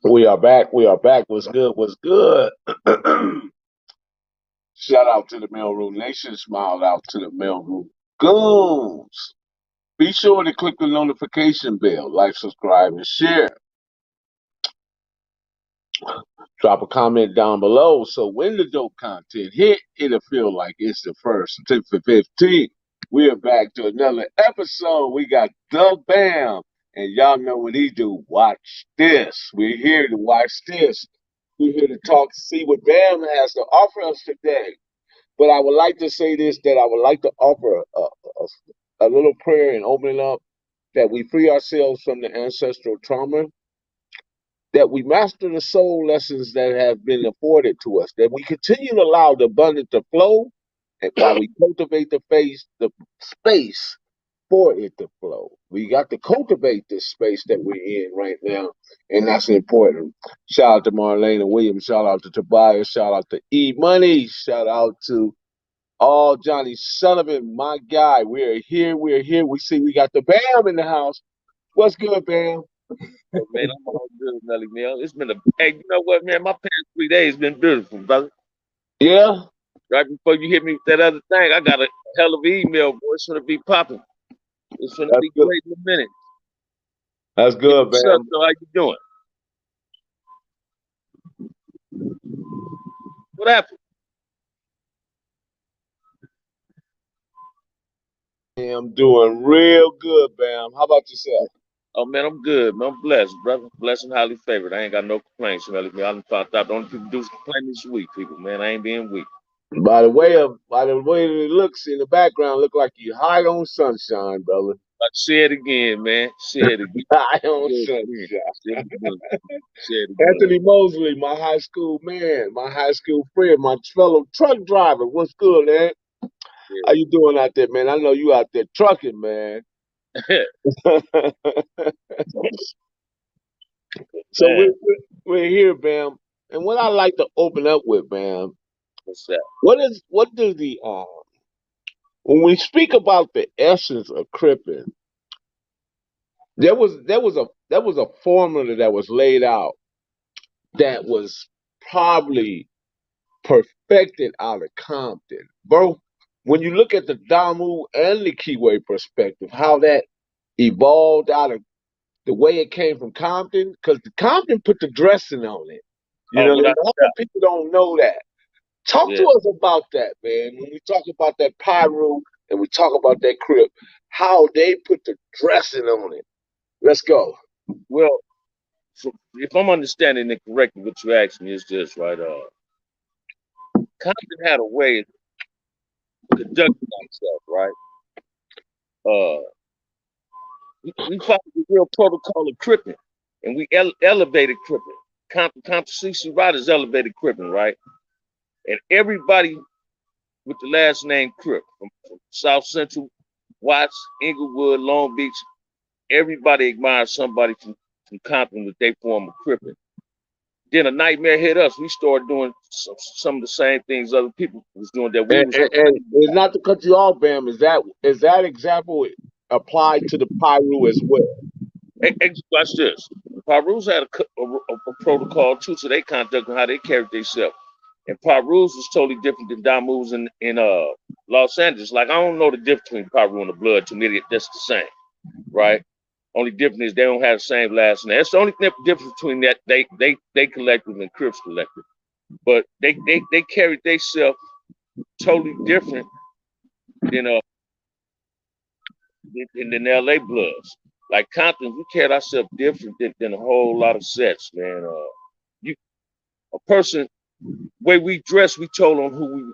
We are back. We are back. What's good? What's good? Shout out to the Mailroom Nation. Smile out to the Mailroom Goons. Be sure to click the notification bell, like, subscribe, and share. Drop a comment down below so when the dope content hit, it'll feel like it's the first to the 15th. We are back to another episode. We got the Bamm, and y'all know what he do. Watch this. We're here to watch this. We're here to talk to see what Bamm has to offer us today. But I would like to say this, that I would like to offer a little prayer and opening up that we free ourselves from the ancestral trauma, that we master the soul lessons that have been afforded to us, that we continue to allow the abundance to flow, and while we cultivate the space for it to flow. We got to cultivate this space that we're in right now, and that's important. Shout out to Marlena Williams, shout out to Tobias, shout out to E Money, shout out to all Johnny Sullivan, my guy. We're here, we're here. We see we got the Bamm in the house. What's good, Bamm? Oh, man, I'm all good, Melly Mel. It's been hey, you know what, man? My past 3 days been beautiful, brother. Yeah, Right before you hit me with that other thing, I got a hell of an email, boy. It's gonna be popping. It's gonna that's be good. great in a minute. That's Hey, good, what's up, Bamm. though? How you doing? What happened? I'm doing real good, Bam. How about yourself? Oh, man, I'm good, man. I'm blessed, brother. Blessed and highly favored. I ain't got no complaints, Melly Mel. I done found out the only people do complain this week, people, man. I ain't being weak. By the way it looks in the background, look like you high on sunshine, brother. But say it again, man. Say it again. High on Say it again. sunshine. Say it again. Say it again. Anthony Mosley, my high school man, my high school friend, my fellow truck driver. What's good, man? How you doing out there, man? I know you out there trucking, man. Yeah. So Man, we're here, Bam. And what I like to open up with, Bam, what's that? what does the when we speak about the essence of cripping, there was a formula that was laid out that was probably perfected out of Compton. Bro, when you look at the Damu and the Kiwi perspective, how that evolved out of the way it came from Compton, because the Compton put the dressing on it. You Oh, know, without a lot of people don't know that. Talk to yeah. us about that, man. When we talk about that Pyru and we talk about that Crip, how they put the dressing on it. Let's go. Well, so if I'm understanding it correctly, what you asked me is this, right? Compton had a way of conducting ourselves, right? Uh, we followed the real protocol of cripping, and we elevated cripping. Compton CC Riders elevated cripping, right? And everybody with the last name Crip, from South Central, Watts, Inglewood, Long Beach, everybody admires somebody from Compton with their form of cripping. Then a nightmare hit us. We started doing some of the same things other people was doing that we was. And it's not to cut you off, Bam. Is that example applied to the Pyru as well? Watch this. Pirus had a protocol too, so they conduct how they carried themselves. And Pirus was totally different than Damus in Los Angeles. Like I don't know the difference between Piru and the Blood. To me, that's the same, right? Only difference is they don't have the same last name. That's the only difference between that they collective and Crips collective. But they carried themselves totally different than than LA Bloods. Like Compton, we carried ourselves different than a whole lot of sets, man. You a person way we dress, we told on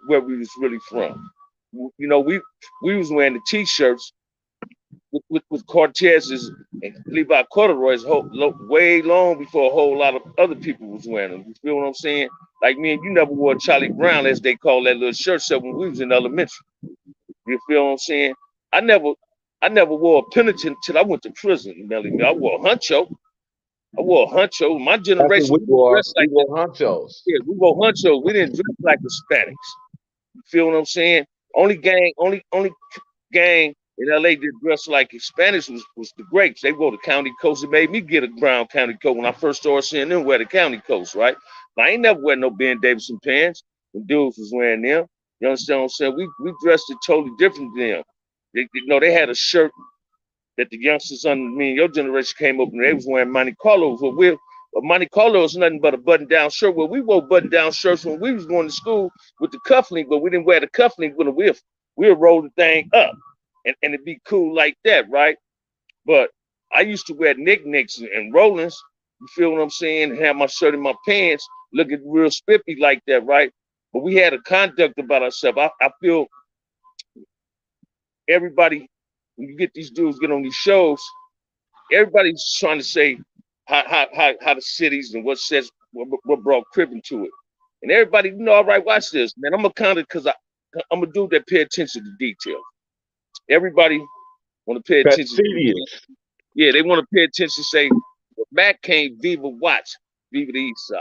where we was really from. You know, we was wearing the t-shirts with Cortez's and Levi corduroys way long before a whole lot of other people was wearing them. You feel what I'm saying? Like me and you never wore Charlie Brown, as they call that little shirt set when we was in elementary. You feel what I'm saying? I never I never wore a penitent until I went to prison, Melly. I wore a huncho. I wore a huncho. My That's what generation, we we didn't wore. dress We like that. wore honchos. Yeah, we wore hunchos. We didn't dress like Hispanics. You feel what I'm saying? Only gang In LA, they dressed like Spanish was the greats. They wore the county coats. It made me get a brown county coat when I first started seeing them wear the county coats, right? But I ain't never wear no Ben Davidson pants. The dudes was wearing them. You understand what I'm saying? We dressed it totally different than them. They had a shirt that the youngsters under me and your generation came up and they was wearing Monte Carlos. Monte Carlo is nothing but a button-down shirt. Well, we wore button-down shirts when we was going to school with the cufflink, but we didn't wear the cufflink with a whiff. We'll roll the thing up and it'd be cool like that, right? But I used to wear knickknacks and rollings, you feel what I'm saying, and have my shirt in my pants, looking real spiffy like that, right? But we had a conduct about ourselves. I feel everybody, when you get these dudes get on these shows, everybody's trying to say how the cities and what sets what brought cribbing to it. And everybody, all right, watch this, man. I'm a kind of because I'm a dude that pay attention to detail. Everybody want to pay attention to detail. Fastidious. Yeah, they want to pay attention, say, well, Mac came Viva watch, Viva the East Side.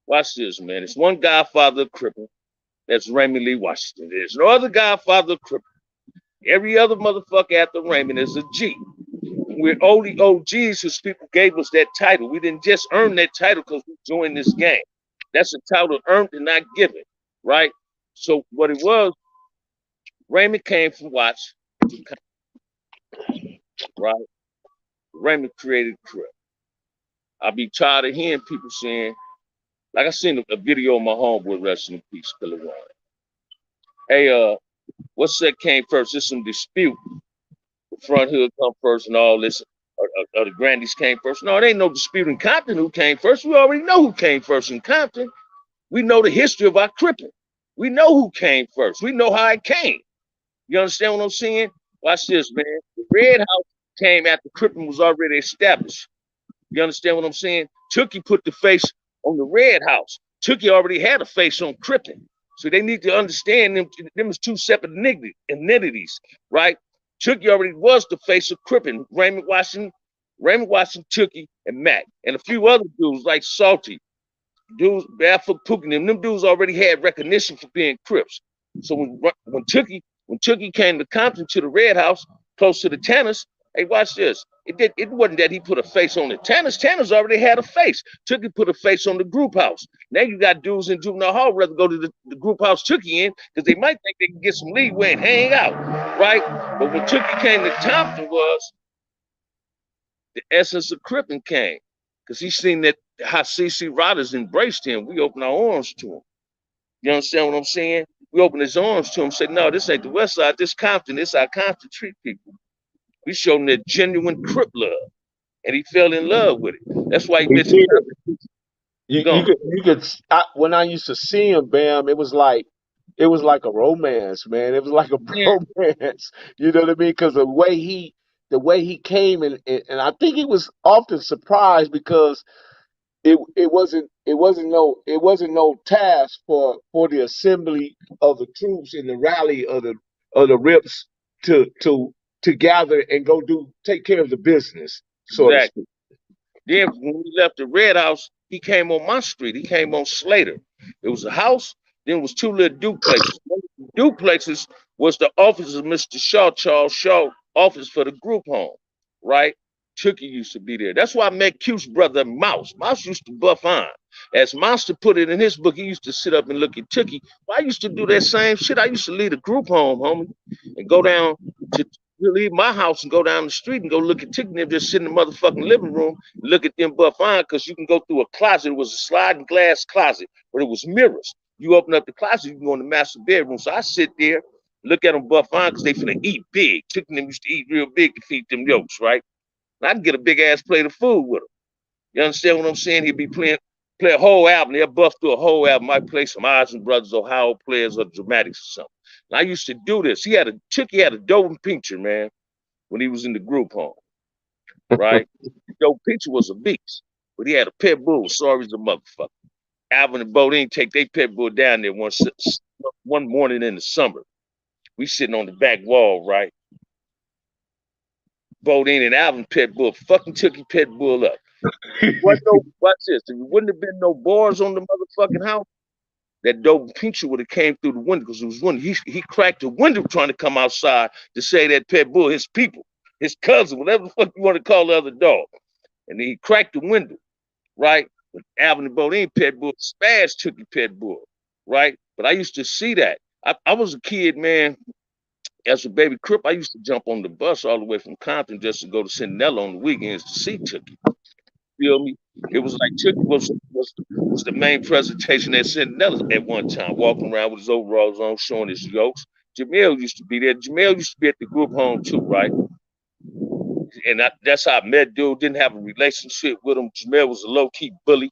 Watch this, man. It's one godfather of cripping. That's Raymond Lee Washington. There's no other godfather of cripping. Every other motherfucker after Raymond is a G. We're only OGs because people gave us that title. We didn't just earn that title because we joined this game. That's a title earned and not given, right? So what it was, Raymond came from Watts, right? Raymond created Crip. I'll be tired of hearing people saying, like I seen a video of my homeboy, rest in peace, Killer Ryan. Hey, what's that came first? There's some dispute. The front hood come first and all this, or the grandies came first. No, it ain't no dispute in Compton who came first. We already know who came first in Compton. We know the history of our cripping. We know who came first. We know how it came. You understand what I'm saying? Watch this, man. The Red House came after cripping was already established. You understand what I'm saying? Tookie put the face on the Red House. Tookie already had a face on cripping. So they need to understand them as two separate entities, right? Tookie already was the face of cripping. Raymond Washington, Tookie, and Mac, and a few other dudes like Salty, dudes, Barefoot Pookie, them dudes already had recognition for being Crips. So when Tookie came to Compton to the Red House, close to the Tanners, hey, watch this. It wasn't that he put a face on the Tanners. Tanners already had a face. Tookie put a face on the group house. Now you got dudes in juvenile hall rather go to the group house Tookie in because they might think they can get some leeway and hang out, right? But when Tookie came to Compton was the essence of Crippin came because he seen that how CC Riders embraced him. We opened our arms to him. You understand what I'm saying? We opened his arms to him, said, no, this ain't the West Side, this Compton, this how Compton treat people. We showed him that genuine Crip love, and he fell in love with it. That's why he He mentioned did. When I used to see him, Bam, it was like a romance, man. It was like a yeah, bromance. You know what I mean? Because the way he came, and I think he was often surprised because it wasn't no task for the assembly of the troops and the rally of the Rips to gather and go take care of the business, so to exactly. speak. Then when we left the Red House, he came on my street. He came on Slater. It was a house. Then it was two little duplexes. One of the duplexes was the office of Mr. Shaw, Charles Shaw, office for the group home, right? Tookie used to be there. That's why I met Q's brother Mouse. Mouse used to buff on. As Monster put it in his book, he used to sit up and look at Tookie. Well, I used to do that same shit. I used to lead a group home, homie, and go down to leave my house and go down the street and go look at Tookie and them just sit in the motherfucking living room and look at them buff on because you can go through a closet. It was a sliding glass closet where it was mirrors. You open up the closet, you can go in the master bedroom. So I sit there, look at them buff on because they finna eat big. Tookie and them used to eat real big to feed them yolks, right? And I can get a big ass plate of food with them. You understand what I'm saying? He'd be play a whole album. They'll buff through a whole album. Might play some Odds and Brothers, Ohio Players, or Dramatics or something. And I used to do this. Tookie had a dope picture, man, when he was in the group home, right? The dope picture was a beast, but he had a pit bull. Sorry as a motherfucker. Alvin and Bodine take their pit bull down there one morning in the summer. We sitting on the back wall, right? Bodine and Alvin pit bull fucking Tookie pit bull up. What no? Watch this. If it wouldn't have been no bars on the motherfucking house, that dope picture would have came through the window because it was window. He cracked the window trying to come outside to say that pit bull, his people, his cousin, whatever the fuck you want to call the other dog. And then he cracked the window, right? But Alvin Bodine pit bull smashed Tookie pit bull, right? But I used to see that. I was a kid, man. As a baby Crip, I used to jump on the bus all the way from Compton just to go to Centinela on the weekends to see Tookie. Feel me? It was like Tookie was the main presentation at Centinela at one time, walking around with his overalls on, showing his yokes. Jamel used to be there. Jamel used to be at the group home too, right? And that's how I met dude. Didn't have a relationship with him. Jamel was a low key bully.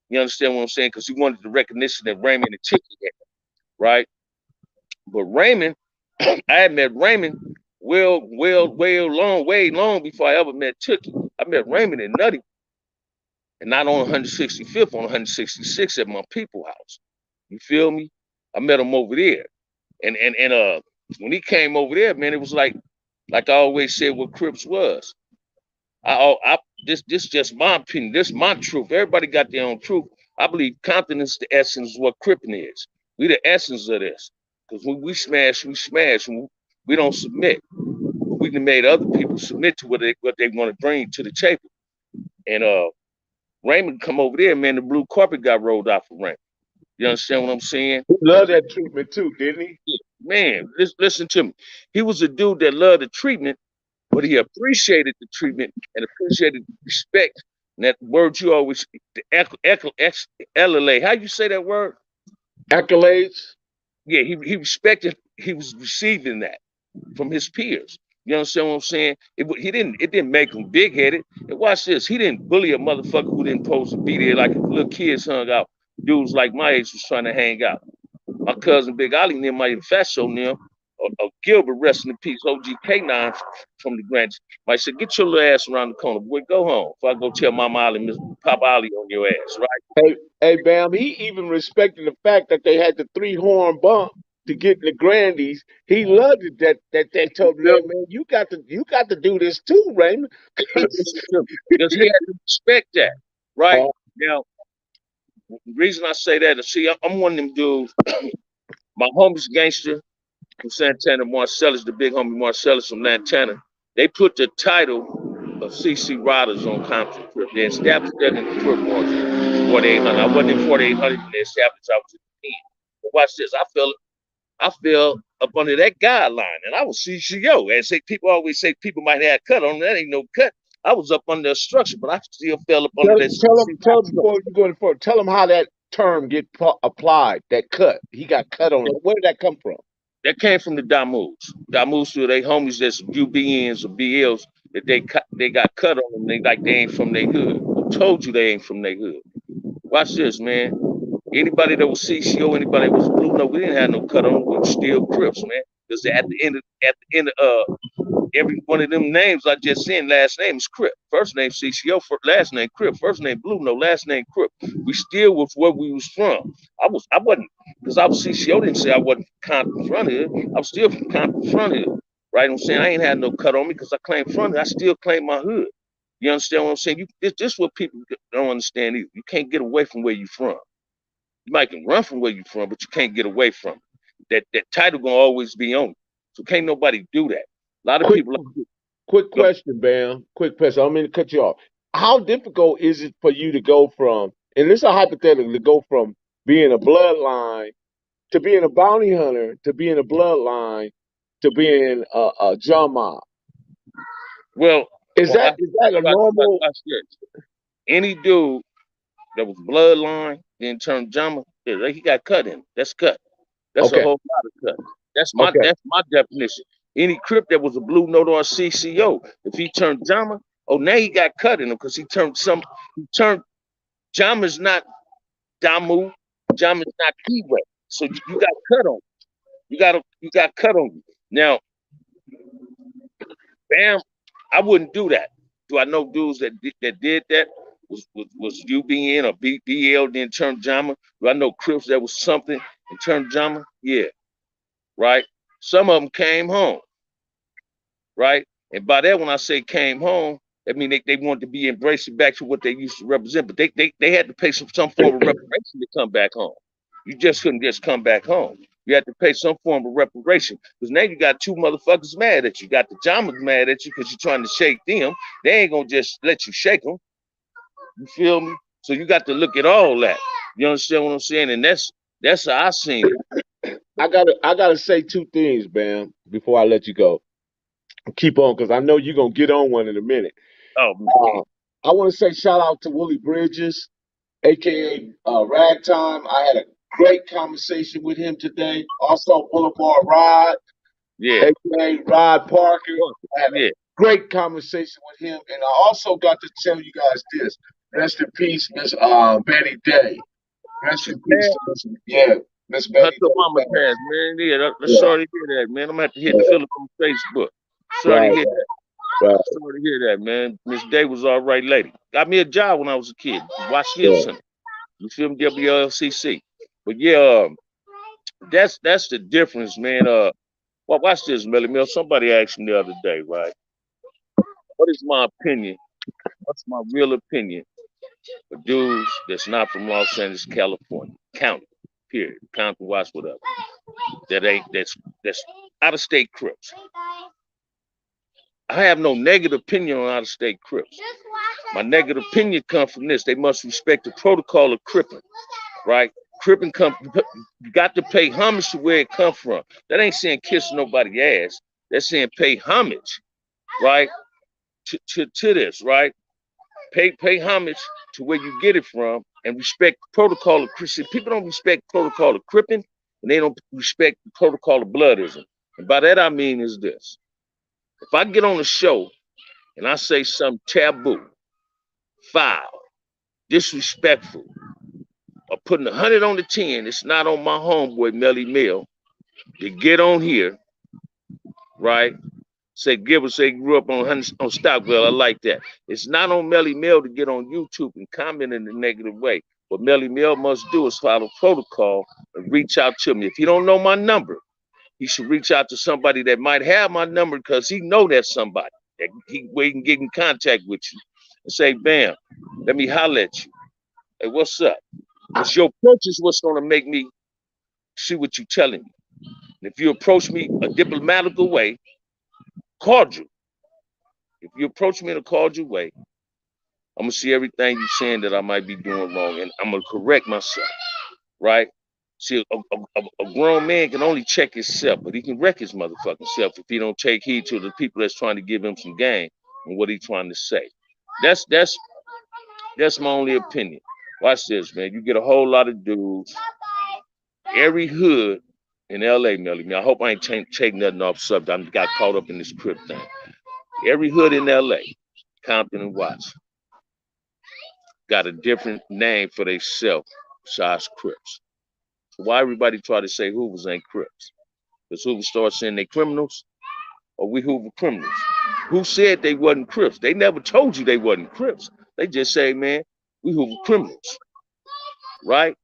You understand what I'm saying? Because he wanted the recognition that Raymond and Tookie had, right? But Raymond, I had met Raymond way long before I ever met Tookie. I met Raymond in Nutty, and not on 165th, on 166 at my people house. You feel me? I met him over there, and when he came over there, man, it was like I always said what Crips was. This just my opinion. This my truth. Everybody got their own truth. I believe Compton is the essence of what Crippin is. We the essence of this. Because when we smash, we smash. We don't submit. We can make other people submit to what they want to bring to the table. And Raymond come over there, man. The blue carpet got rolled out for Raymond. You understand what I'm saying? He loved that treatment too, didn't he? Man, listen to me. He was a dude that loved the treatment, but he appreciated the treatment and appreciated the respect. And that word you always, the how you say that word? Accolades. Yeah, he respected, he was receiving that from his peers. You understand what I'm saying? It didn't make him big headed. And watch this, he didn't bully a motherfucker who didn't supposed to be there like if little kids hung out. Dudes like my age was trying to hang out. My cousin Big Ali near my Fasho near, or Gilbert, rest in peace, OGK9 from the Grants. Might say, get your little ass around the corner, boy, go home. If I go tell Mama Ali, Miss Papa Ali on your ass, right? Hey, Bam. He even respected the fact that they had the 3-horn bump to get in the Grandies. He loved it that they told him, man, you got to do this too, Raymond. Because he had to respect that, right? Now, the reason I say that is, see, I'm one of them dudes. My homie's gangster from Santana, Marcellus, the big homie Marcellus from Lantana. They put the title of CC Riders on Compton Crip. They established that in the Crip Wars, 4800. I wasn't in 4800 when they established. I was in 10. But watch this. I fell up under that guideline, and I was CCO. And say people always say people might have cut on that. Ain't no cut. I was up under a structure, but I still fell up under that Tell him before you go any further. Tell him how that term get applied. That cut. He got cut on. Where did that come from? That came from the Damus. Damus to they homies that's UBNs or BLs that they got cut on them. They ain't from their hood. Who told you they ain't from their hood? Watch this, man. Anybody that was CCO, anybody that was blue, no, we didn't have no cut on. We were still Crips, man. Because at the end of every one of them names I just said, last name is Crip. First name CCO, last name Crip. First name Blue, no, last name Crip. We still was where we was from. I wasn't, because I was CCO, didn't say I wasn't from Compton front hood. I was still from Compton front hood. Right? I'm saying I ain't had no cut on me because I claim front hood. I still claim my hood. You understand what I'm saying? This is what people don't understand either. You can't get away from where you from. You might can run from where you from, but you can't get away from it. That title gonna always be on you. So can't nobody do that. A lot of Quick, people quick go, question, Bam. Quick question. I don't mean to cut you off. How difficult is it for you to go from, and this is a hypothetical, to go from being a bloodline to being a bounty hunter to being a bloodline to being a John Mob? well, Is that a normal? watch this. Any dude that was bloodline then turned Jama, yeah, he got cut in. That's cut. That's a Okay, whole lot of cut. okay. That's my definition. Any Crip that was a blue note or a CCO, if he turned Jama, oh now he got cut in him because he turned Jama's not Damu, Jama's not Keyway. So you got cut on. You got cut on you. Now, Bam, I wouldn't do that. Do I know dudes that did that? Was UBN or BL then turned Jama? Do I know Crips that was something and turned Jama? Yeah, right. Some of them came home, right? And by that, when I say came home, I mean they wanted to be embraced back to what they used to represent, but they had to pay some form of reparation to come back home. You just couldn't just come back home. You had to pay some form of reparation because now you got two motherfuckers mad at you. You got the Jamas mad at you because you're trying to shake them. They ain't gonna just let you shake them. You feel me? So you got to look at all that. You understand what I'm saying? And that's how I seen it. I gotta say two things, Bam, before I let you go. Keep on, because I know you're gonna get on one in a minute. Oh Uh, I want to say shout out to Willie Bridges, aka Ragtime. I had a great conversation with him today. Also, Boulevard Rod, yeah, aka Rod Parker. I had a yeah. great conversation with him, and I also got to tell you guys this. Rest in peace, Miss Betty Day. Rest She in peace passed. to Miss, yeah, Miss Her Betty to Day mama passed. passed, man. Yeah, let's Yeah, sorry to hear that, man. I'm gonna have to hit yeah, Philip on Facebook. Sorry to right, hear that. right, Sorry to hear that, man. Miss Day was all right lady. Got me a job when I was a kid. Watch yeah. Gibson. You feel me? WLCC. But yeah, that's the difference, man. Well, watch this, Melly Mill. Somebody asked me the other day, right? What is my opinion? What's my real opinion for dudes that's not from Los Angeles, California, county, period, county, watch whatever. That's out of state Crips. I have no negative opinion on out of state Crips. My negative opinion comes from this. They must respect the protocol of Crippin', right? Crippin' come, you got to pay homage to where it come from. That ain't saying kiss nobody's ass. That's saying pay homage, right? To this, right? Pay homage to where you get it from and respect protocol of Christian. People don't respect protocol of Crippin' and they don't respect the protocol of bloodism. And by that I mean is this. If I get on a show and I say something taboo, foul, disrespectful, or putting 100 on the 10, it's not on my homeboy Melly Mill to get on here, right? Say Gilbert say grew up on Stockwell. I like that. It's not on Melly Mill to get on YouTube and comment in a negative way. What Melly Mill must do is follow protocol and reach out to me. If he don't know my number, he should reach out to somebody that might have my number because he know that's somebody that where he can get in contact with you and say, "Bam, let me holler at you. Hey, what's up?" Because your approach is what's going to make me see what you're telling me. And if you approach me a diplomatical way, cordial. If you approach me in a cordial way, I'm gonna see everything you're saying that I might be doing wrong, and I'm gonna correct myself, right? See, a grown man can only check himself, but he can wreck his motherfucking self if he don't take heed to the people that's trying to give him some game and what he's trying to say. That's that's that's my only opinion. Watch this, man. You get a whole lot of dudes, every hood in LA, Melly. I hope I ain't take nothing off subject. I got caught up in this Crip thing. Every hood in LA, Compton and Watts, got a different name for themselves besides Crips. Why everybody try to say Hoovers ain't Crips? Because Hoover started saying they criminals, or we Hoover criminals. Who said they wasn't Crips? They never told you they wasn't Crips. They just say, man, we Hoover criminals, right?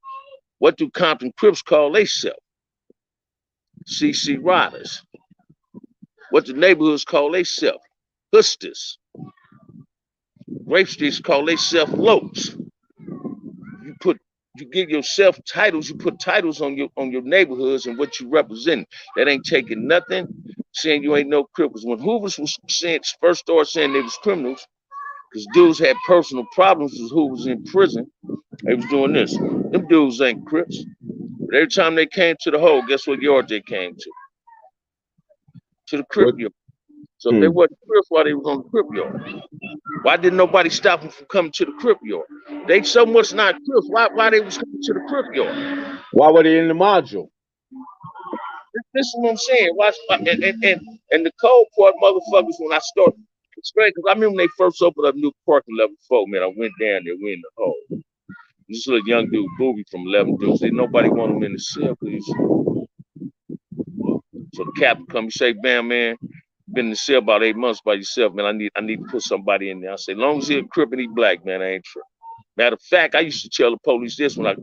What do Compton Crips call themselves? CC Riders. What the neighborhoods call themselves? Hustlers. Rape streets call themselves Locs. You put you give yourself titles, you put titles on your neighborhoods and what you represent. That ain't taking nothing, saying you ain't no criminals. When Hoovers was saying first started saying they was criminals, because dudes had personal problems with who was in prison, they was doing this. Them dudes ain't Crips. But every time they came to the hole, guess what yard they came to? To the Crip What? yard. So if they Hmm. wasn't Crips, why they was on the Crip yard? Why didn't nobody stop them from coming to the Crip yard? They so much not Crips. Why they was coming to the Crip yard? Why were they in the module? This is what I'm saying. Watch, and the cold part, motherfuckers, when I start, it's great because I remember when they first opened up New Park in level 4, man. I went down there, we in the hole. This little young dude, Booby from 11 Dudes. Didn't nobody want him in the cell, please. So the captain come and say, "Bam, man, been in the cell about 8 months by yourself, man. I need to put somebody in there." I say, "As long as he a Crip and he black, man, I ain't tripping." Matter of fact, I used to tell the police this when I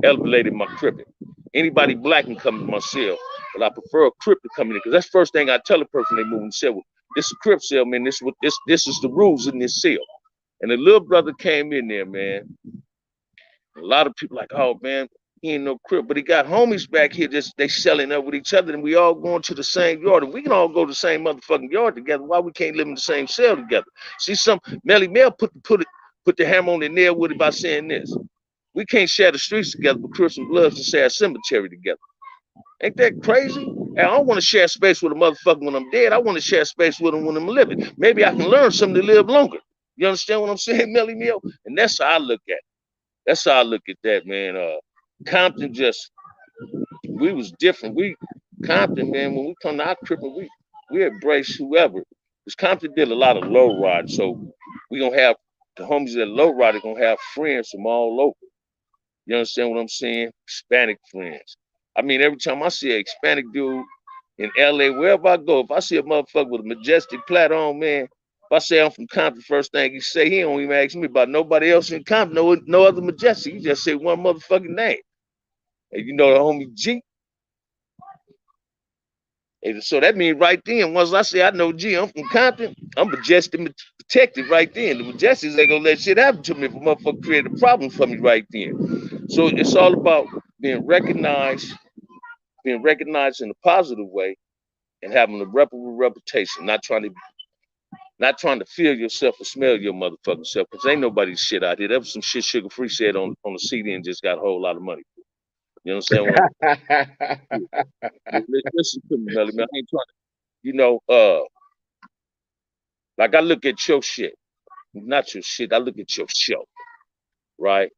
elevated my cripping. Anybody black can come to my cell, but I prefer a Crip to come in because that's the first thing I tell a person they move in the cell with. This is a Crip cell, man. This is the rules in this cell. And the little brother came in there, man. A lot of people like, "Oh man." He ain't no crip, but he got homies back here. Just they selling up with each other, and we all going to the same yard, and we can all go to the same motherfucking yard together. Why we can't live in the same cell together? See, some Melly Mel put the hammer on the nail with it by saying this: we can't share the streets together, but Crips and Bloods can share a cemetery together. Ain't that crazy? And I don't want to share space with a motherfucker when I'm dead. I want to share space with him when I'm living. Maybe I can learn something to live longer. You understand what I'm saying, Melly Mel? And that's how I look at it. That's how I look at that, man. Compton just we was different. We Compton, man, when we come to our tripping, we embrace whoever. Because Compton did a lot of low ride, so we gonna have the homies that low ride are gonna have friends from all over. You understand what I'm saying? Hispanic friends. I mean, every time I see a Hispanic dude in LA, wherever I go, if I see a motherfucker with a majestic plat on, man, if I say I'm from Compton, first thing he say, he don't even ask me about nobody else in Compton, no other majestic. He just say one motherfucking name. And you know the homie G. And so that means right then, once I say I know G, I'm from Compton, I'm majestic protected right then. The majestics ain't gonna let shit happen to me if a motherfucker create a problem for me right then. So it's all about being recognized in a positive way and having a reputable reputation, not trying to feel yourself or smell your motherfucking self, because ain't nobody's shit out here. That was some shit Sugar Free said on the CD and just got a whole lot of money. You understand what I'm saying? Listen to me, Melly, man. I ain't trying to, you know, like I look at your shit, not your shit. I look at your show, right?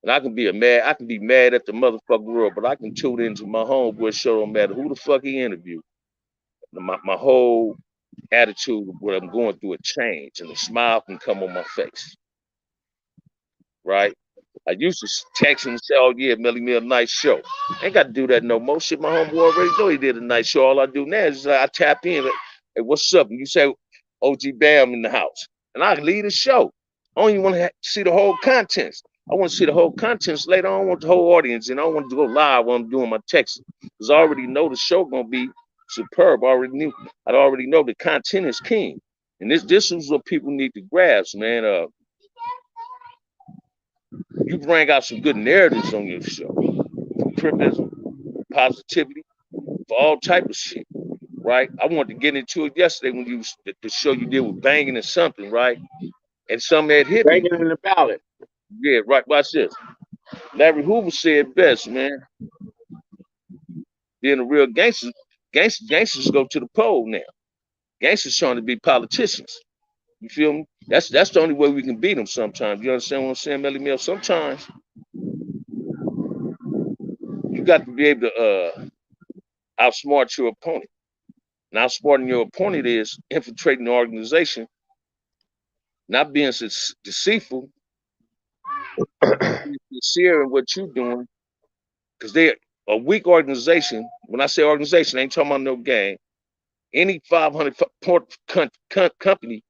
And I can be mad at the motherfucking world, but I can tune into my homeboy show, no matter who the fuck he interviewed. My whole attitude of what I'm going through a change, and a smile can come on my face, right? I used to text him and say, "Oh yeah, Melly Mel, nice show." I ain't got to do that no more. Shit, my homeboy already know he did a nice show. All I do now is I tap in, like, "Hey, what's up?" And you say, "OG Bamm in the house," and I lead the show. I don't even want to see the whole contents. I want to see the whole contents later. I don't want the whole audience, and I don't want to go live when I'm doing my texting, because I already know the show gonna be superb. I already know the content is king, and this is what people need to grasp, man. You bring out some good narratives on your show, criticism, positivity, for all type of shit, right? I wanted to get into it yesterday when the show you did with banging and something, right? And something had hit me. Banging in the ballot. Yeah, right. Watch this. Larry Hoover said best, man. Being a real gangsters go to the poll now. Gangsters trying to be politicians. You feel me? That's the only way we can beat them sometimes. You understand what I'm saying, Melly Mel? Sometimes you got to be able to outsmart your opponent. And outsmarting your opponent is infiltrating the organization, not being deceitful, being sincere in what you're doing, because they're a weak organization. When I say organization, I ain't talking about no gang. Any 500 company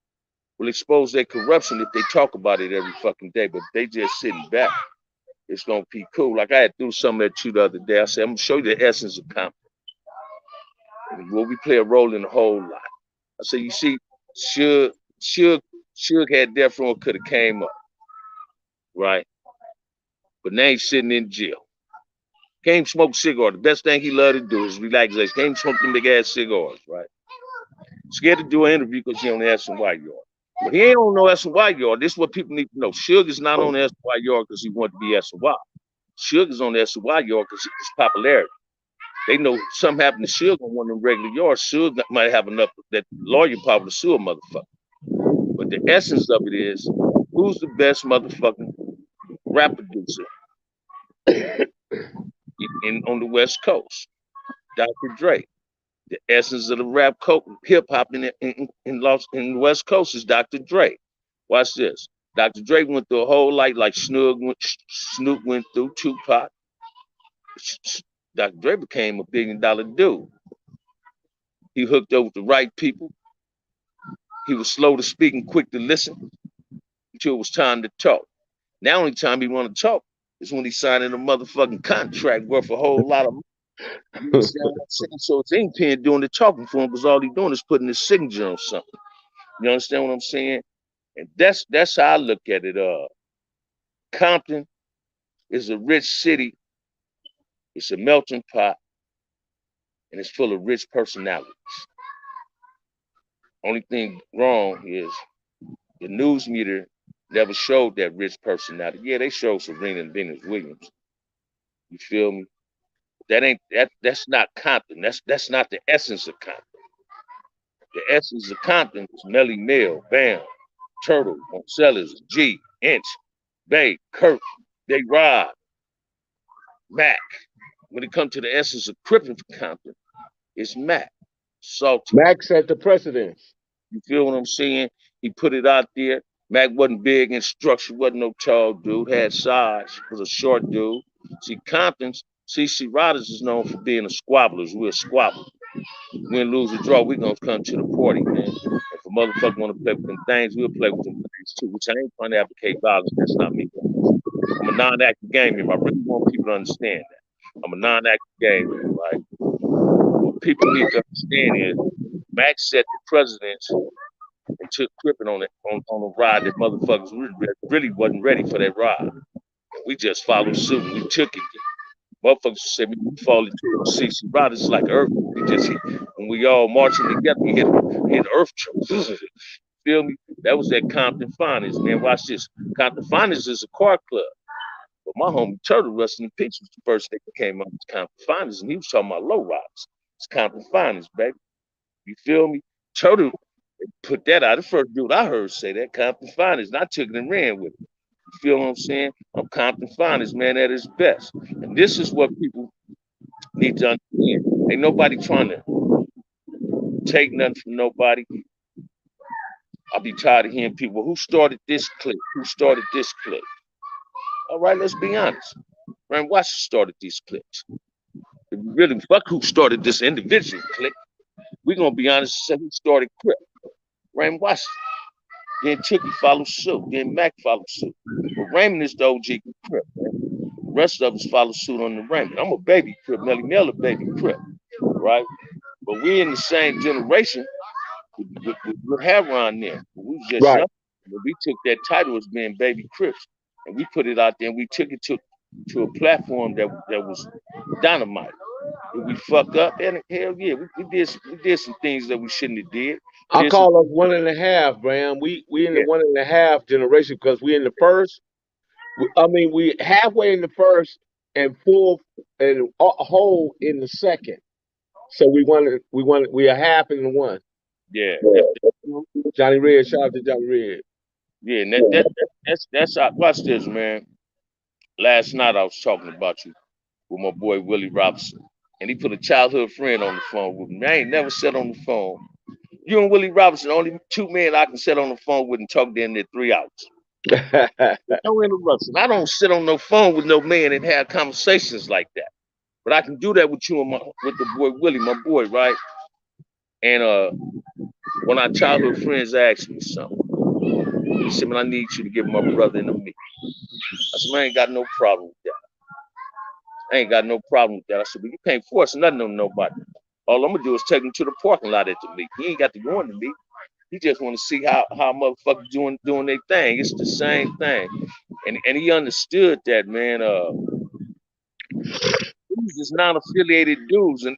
will expose their corruption if they talk about it every fucking day, but they just sitting back. It's gonna be cool. Like I had threw something at you the other day. I said, I'm gonna show you the essence of confidence. And will we play a role in the whole lot? I said, you see, Suge, Suge, Suge had Death Row could have came up, right? But now he's sitting in jail. Can't smoke cigar. The best thing he loved to do is relaxation. Can't smoke them big ass cigars, right? Scared to do an interview because he on the SNY yard. But he ain't on no SNY yard. This is what people need to know. Suge is not on the SNY yard because he wanted to be SNY. Suge is on the SNY yard because of his popularity. They know something happened to Suge on one of them regular yards. Suge might have enough that lawyer power to sue a motherfucker. But the essence of it is, who's the best motherfucking rap producer on the West Coast? Dr. Dre. The essence of the hip hop in the West Coast is Dr. Dre. Watch this. Dr. Dre went through a whole life like Snoop went through, Tupac. Dr. Dre became $1 billion dude. He hooked up with the right people. He was slow to speak and quick to listen until it was time to talk. Now, only time he want to talk is when he's signing a motherfucking contract worth a whole lot of money. You understand what I'm saying? So it's Ink Pen doing the talking for him because all he's doing is putting his signature on something. You understand what I'm saying? And that's how I look at it. Compton is a rich city It's a melting pot and it's full of rich personalities. Only thing wrong is the news media never showed that rich personality. Yeah, they showed Serena and Venus Williams. You feel me? That ain't that's not Compton. That's not the essence of Compton. The essence of Compton is Melly Mel, Bamm, Turtle, Marcellus, G, Inch, Bay, Kurt, they Rod, Mac. When it comes to the essence of Crippin Compton, it's Mac. Salty. Max set the precedence. You feel what I'm saying? He put it out there. Mac wasn't big in structure, wasn't no tall dude, had size, was a short dude. See, Compton's, CC Riders is known for being a squabblers. We're a squabble. Win, lose, or draw, we're going to come to the party, man. If a motherfucker want to play with them things, we'll play with them things too, which I ain't trying to advocate violence. That's not me. I'm a non-active game member. I really want people to understand that. I'm a non-active game member, right? What people need to understand is Max set the precedence and took Crippin on a ride that motherfuckers really wasn't ready for that ride. We just followed suit and we took it. Motherfuckers said we fall into it. CC Riders is like Earth. We just hit, when we all marching together, we hit Earth. Feel me? That was that Compton Finest, man. Watch this. Compton Finest is a car club. But my homie Turtle, Rustin in Peach, was the first thing that came up with Compton Finest, and he was talking about low riders. It's Compton Finest, baby. You feel me? Turtle put that out. The first dude I heard say that, Compton Finest, and I took it and ran with it. You feel what I'm saying? I'm Compton Finest, man, at his best. And this is what people need to understand. Ain't nobody trying to take nothing from nobody. I'll be tired of hearing people, who started this clip? Who started this clip? All right, let's be honest. Ryan Watson started these clips. If we really fuck who started this individual clip, we're going to be honest and say who started Crip. Ryan Watson. Then Tookie followed suit. Then Mac followed suit. But Raymond is the OG Crip, man. The rest of us follow suit on the Raymond. I'm a baby Crip. Melly Mel a baby Crip, right? But we in the same generation with Heron there. We was just Right. young. But we took that title as being baby Crips. And we put it out there and we took it to a platform that was dynamite. If we fuck up, and hell yeah, we did some things that we shouldn't have did. I Did some, call us 1.5, Bram. We in the yeah, 1.5 generation because we in the first. I mean, we halfway in the first and full and a whole in the second. So we are half in the one. yeah. Johnny Red, shout out to Johnny Red. Yeah, and that's watch this, man. Last night I was talking about you with my boy Willie Robinson, and he put a childhood friend on the phone with me. I ain't never sat on the phone. You and Willie Robinson, only two men I can sit on the phone with and talk damn near 3 hours. No interruption. I don't sit on no phone with no man and have conversations like that. But I can do that with you and with the boy Willie, my boy, right? And when our childhood friends asked me something, he said, "Man, I need you to give my brother and me." I said, "Man, I ain't got no problem with that. I ain't got no problem with that." I said, "But you can't force nothing on nobody. All I'm gonna do is take him to the parking lot at the meet. He ain't got to go in the meet. He just want to see how motherfuckers doing their thing. It's the same thing." And he understood that, man. These is non-affiliated dudes, and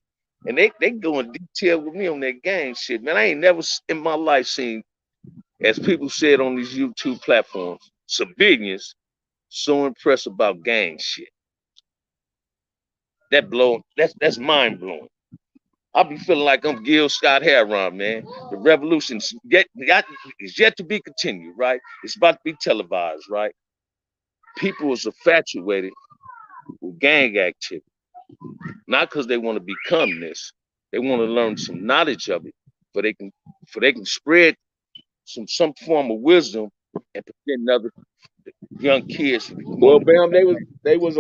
they go in detail with me on that gang shit, man. I ain't never in my life seen, as people said on these YouTube platforms, civilians so impressed about gang shit. That's mind blowing. I'll be feeling like I'm Gil Scott Heron, man. The revolution is yet to be continued, right? It's about to be televised, right? People is infatuated with gang activity, not because they want to become this. They want to learn some knowledge of it, for they can spread some form of wisdom and prevent other young kids from Well, wanting to Bam, become. they was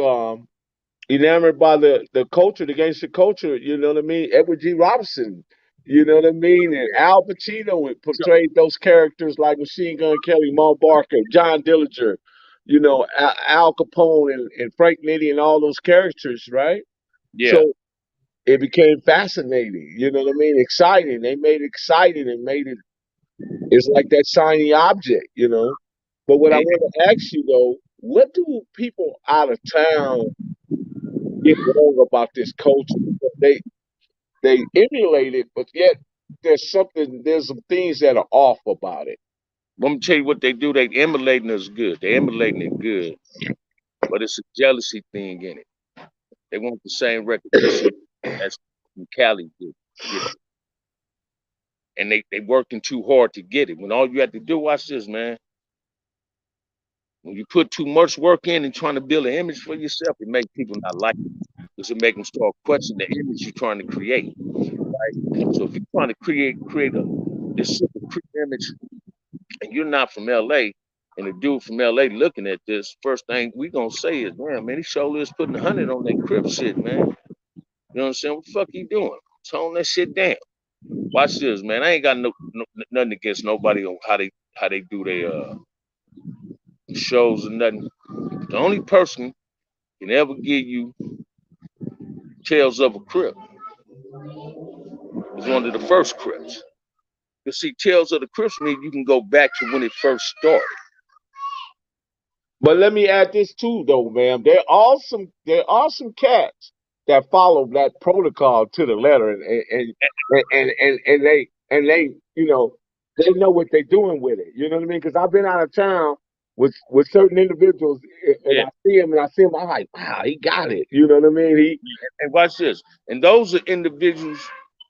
enamored by the culture, the gangster culture. You know what I mean? Edward G. Robinson. You know what I mean? And Al Pacino So, portrayed those characters like Machine Gun Kelly, Mo Barker, John Dillinger. You know, Al Capone and Frank Nitti and all those characters, right? yeah, So it became fascinating. You know what I mean? Exciting. They made it exciting and made it. It's like that shiny object, you know. But what I and want to ask you though, what do people out of town get wrong about this culture because they emulate it, but yet there's some things that are off about it. Let me tell you what they do. They emulating us good. They emulating it good, but it's a jealousy thing in it. They want the same recognition as Cali did. Get it. And they working too hard to get it. When all you have to do, watch this, man. When you put too much work in and trying to build an image for yourself, it makes people not like it. Because it makes them start questioning the image you're trying to create. Right? So if you're trying to create this super creep image and you're not from LA, and the dude from LA looking at this, first thing we gonna say is, man, he sure is putting 100 on that crib shit, man. You know what I'm saying? What the fuck he doing? Tone that shit down. Watch this, man. I ain't got nothing against nobody on how they do their shows and nothing. The only person can ever give you Tales of a Crip is one of the first Crips. You see, Tales of the Crips mean you can go back to when it first started. But let me add this too, though, man. There are some cats that follow that protocol to the letter, and they you know they know what they're doing with it. You know what I mean? Because I've been out of town with certain individuals, and Yeah. I see him. I'm like, wow, he got it. You know what I mean? And watch this. And those are individuals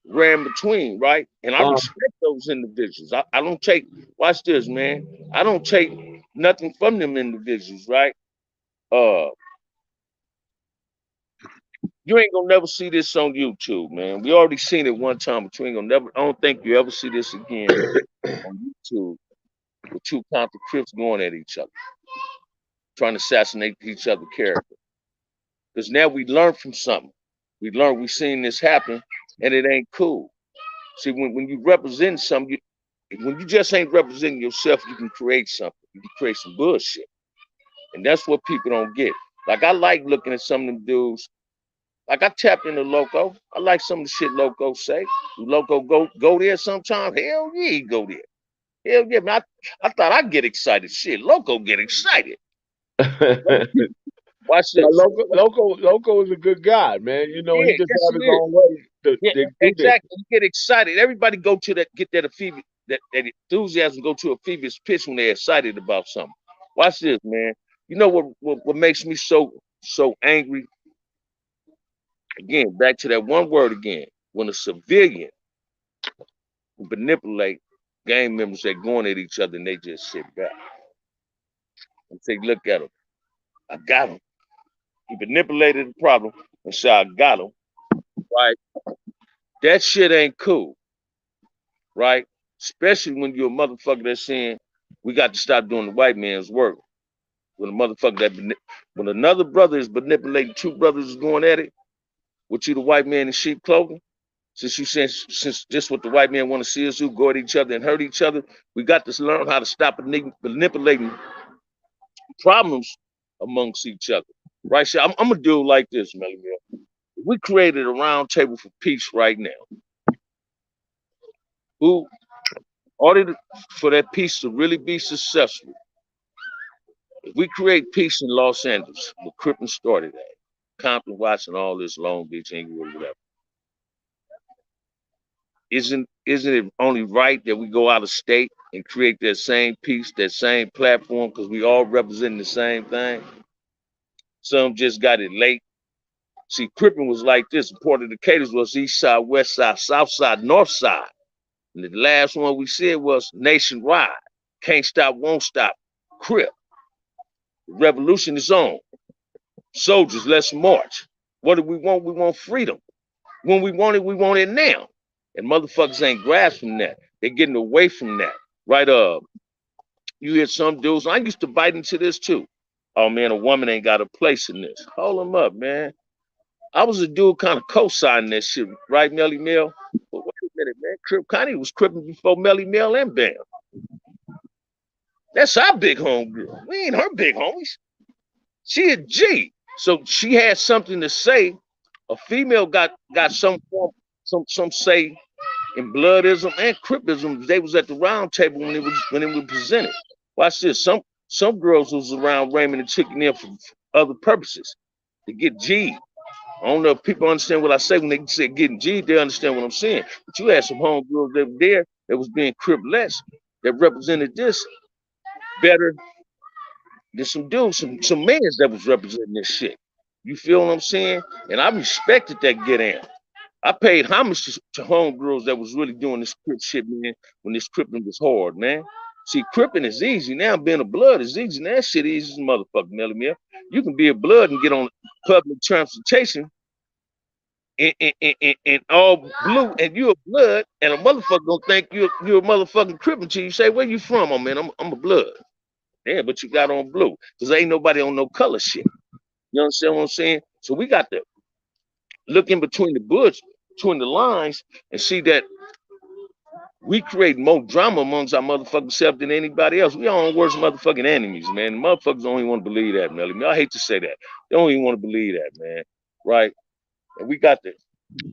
ran between, right? And I Uh, respect those individuals. I don't take, watch this, man. I don't take nothing from them individuals, right? Uh, you ain't gonna never see this on YouTube, man. We already seen it one time, but you ain't gonna never. I don't think you ever see this again on YouTube with two Compton Crips going at each other, trying to assassinate each other's character. Because now we learned from something. We seen this happen, and it ain't cool. See, when you represent something, when you just ain't representing yourself, you can create something. You can create some bullshit, and that's what people don't get. Like I like looking at some of them dudes. Like I tapped into Loco. I like some of the shit Loco say. Loco go there sometime. Hell yeah, he go there. Hell yeah, man. I thought I'd get excited. Shit, Loco get excited. Watch Now, this. Loco is a good guy, man. You know, he Yeah, just yes have it his is. own way Yeah, to do this. exactly. You get excited. Everybody go to that, get that that enthusiasm, go to a feverish pitch when they're excited about something. Watch this, man. You know what makes me so angry? Again, back to that one word again. When a civilian manipulate gang members that going at each other and they just sit back and say, look at him. I got him. He manipulated the problem and said, I got him. Right? That shit ain't cool. Right? Especially when you're a motherfucker that's saying we got to stop doing the white man's work. When a motherfucker when another brother is manipulating two brothers is going at it, with you the white man in sheep clothing, since this what the white man want to see us do, go at each other and hurt each other, we got to learn how to stop manipulating problems amongst each other. Right? So I'm gonna do it like this, Melly Mill. We created a round table for peace right now. Who ordered for that peace to really be successful? If we create peace in Los Angeles, where Crippen started at, Compton, Watson, all this, Long Beach, Inglewood, whatever, isn't it only right that we go out of state and create that same peace, that same platform, because we all represent the same thing? Some just got it late. See, Crippen was like this. Port of Decatur was east side, west side, south side, north side. And the last one we said was nationwide. Can't stop, won't stop. Crip. The revolution is on. Soldiers, let's march. What do we want? We want freedom. When we want it now. And motherfuckers ain't grasping that. They're getting away from that. Right? You hear some dudes, I used to bite into this too. Oh man, a woman ain't got a place in this. Hold them up, man. I was a dude kind of co-signing that shit, right, Melly Mill? But wait a minute, man. Crip Connie was cripping before Melly Mill and Bamm. That's our big home girl. We ain't her big homies. She a G. So she had something to say. A female got some form, some say in bloodism and cripism. They was at the round table when it was presented. Watch this. Some girls was around Raymond and Chicken in for other purposes to get G. I don't know if people understand what I say when they say getting G, they understand what I'm saying. But you had some homegirls that were there that was being crip-less that represented this better than some dudes, some men that was representing this shit. You feel what I'm saying? And I respected that get in. I paid homage to homegirls that was really doing this crip shit, man, when this cripping was hard, man. See, cripping is easy now. Being a blood is easy. Now that shit easy as a motherfucking Melly Mill. You can be a blood and get on public transportation and all blue, and you a blood, and a motherfucker gonna think you're a motherfucking crip until you say, "Where you from?" Oh man, I'm a blood. Yeah, but you got on blue, cause ain't nobody on no color shit. You understand what I'm saying? So we got to look in between the bush, between the lines, and see that we create more drama amongst our motherfucking self than anybody else. We our own worst motherfucking enemies, man. Motherfuckers don't even want to believe that, Melly. I hate to say that. They don't even want to believe that, man. Right? And we got to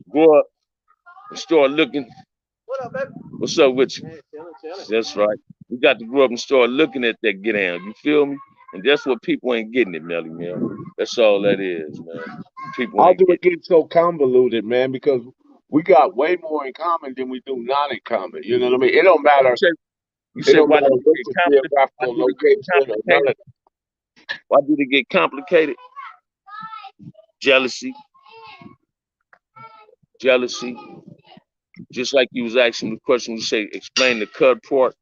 grow up and start looking. What up, baby? What's up with you? Hey, chilling. That's right. We got to grow up and start looking at that get down. You feel me? And that's what people ain't getting it, Melly, man. That's all that is, man. People How ain't do it getting get so convoluted, man? Because we got way more in common than we do not in common. You know what I mean? It don't it. matter. You It say don't why matter did it what's get the complicated? Why geographical did it get location or none complicated? of Why did it get complicated? Jealousy, jealousy. Just like you was asking the question, you say explain the cut part.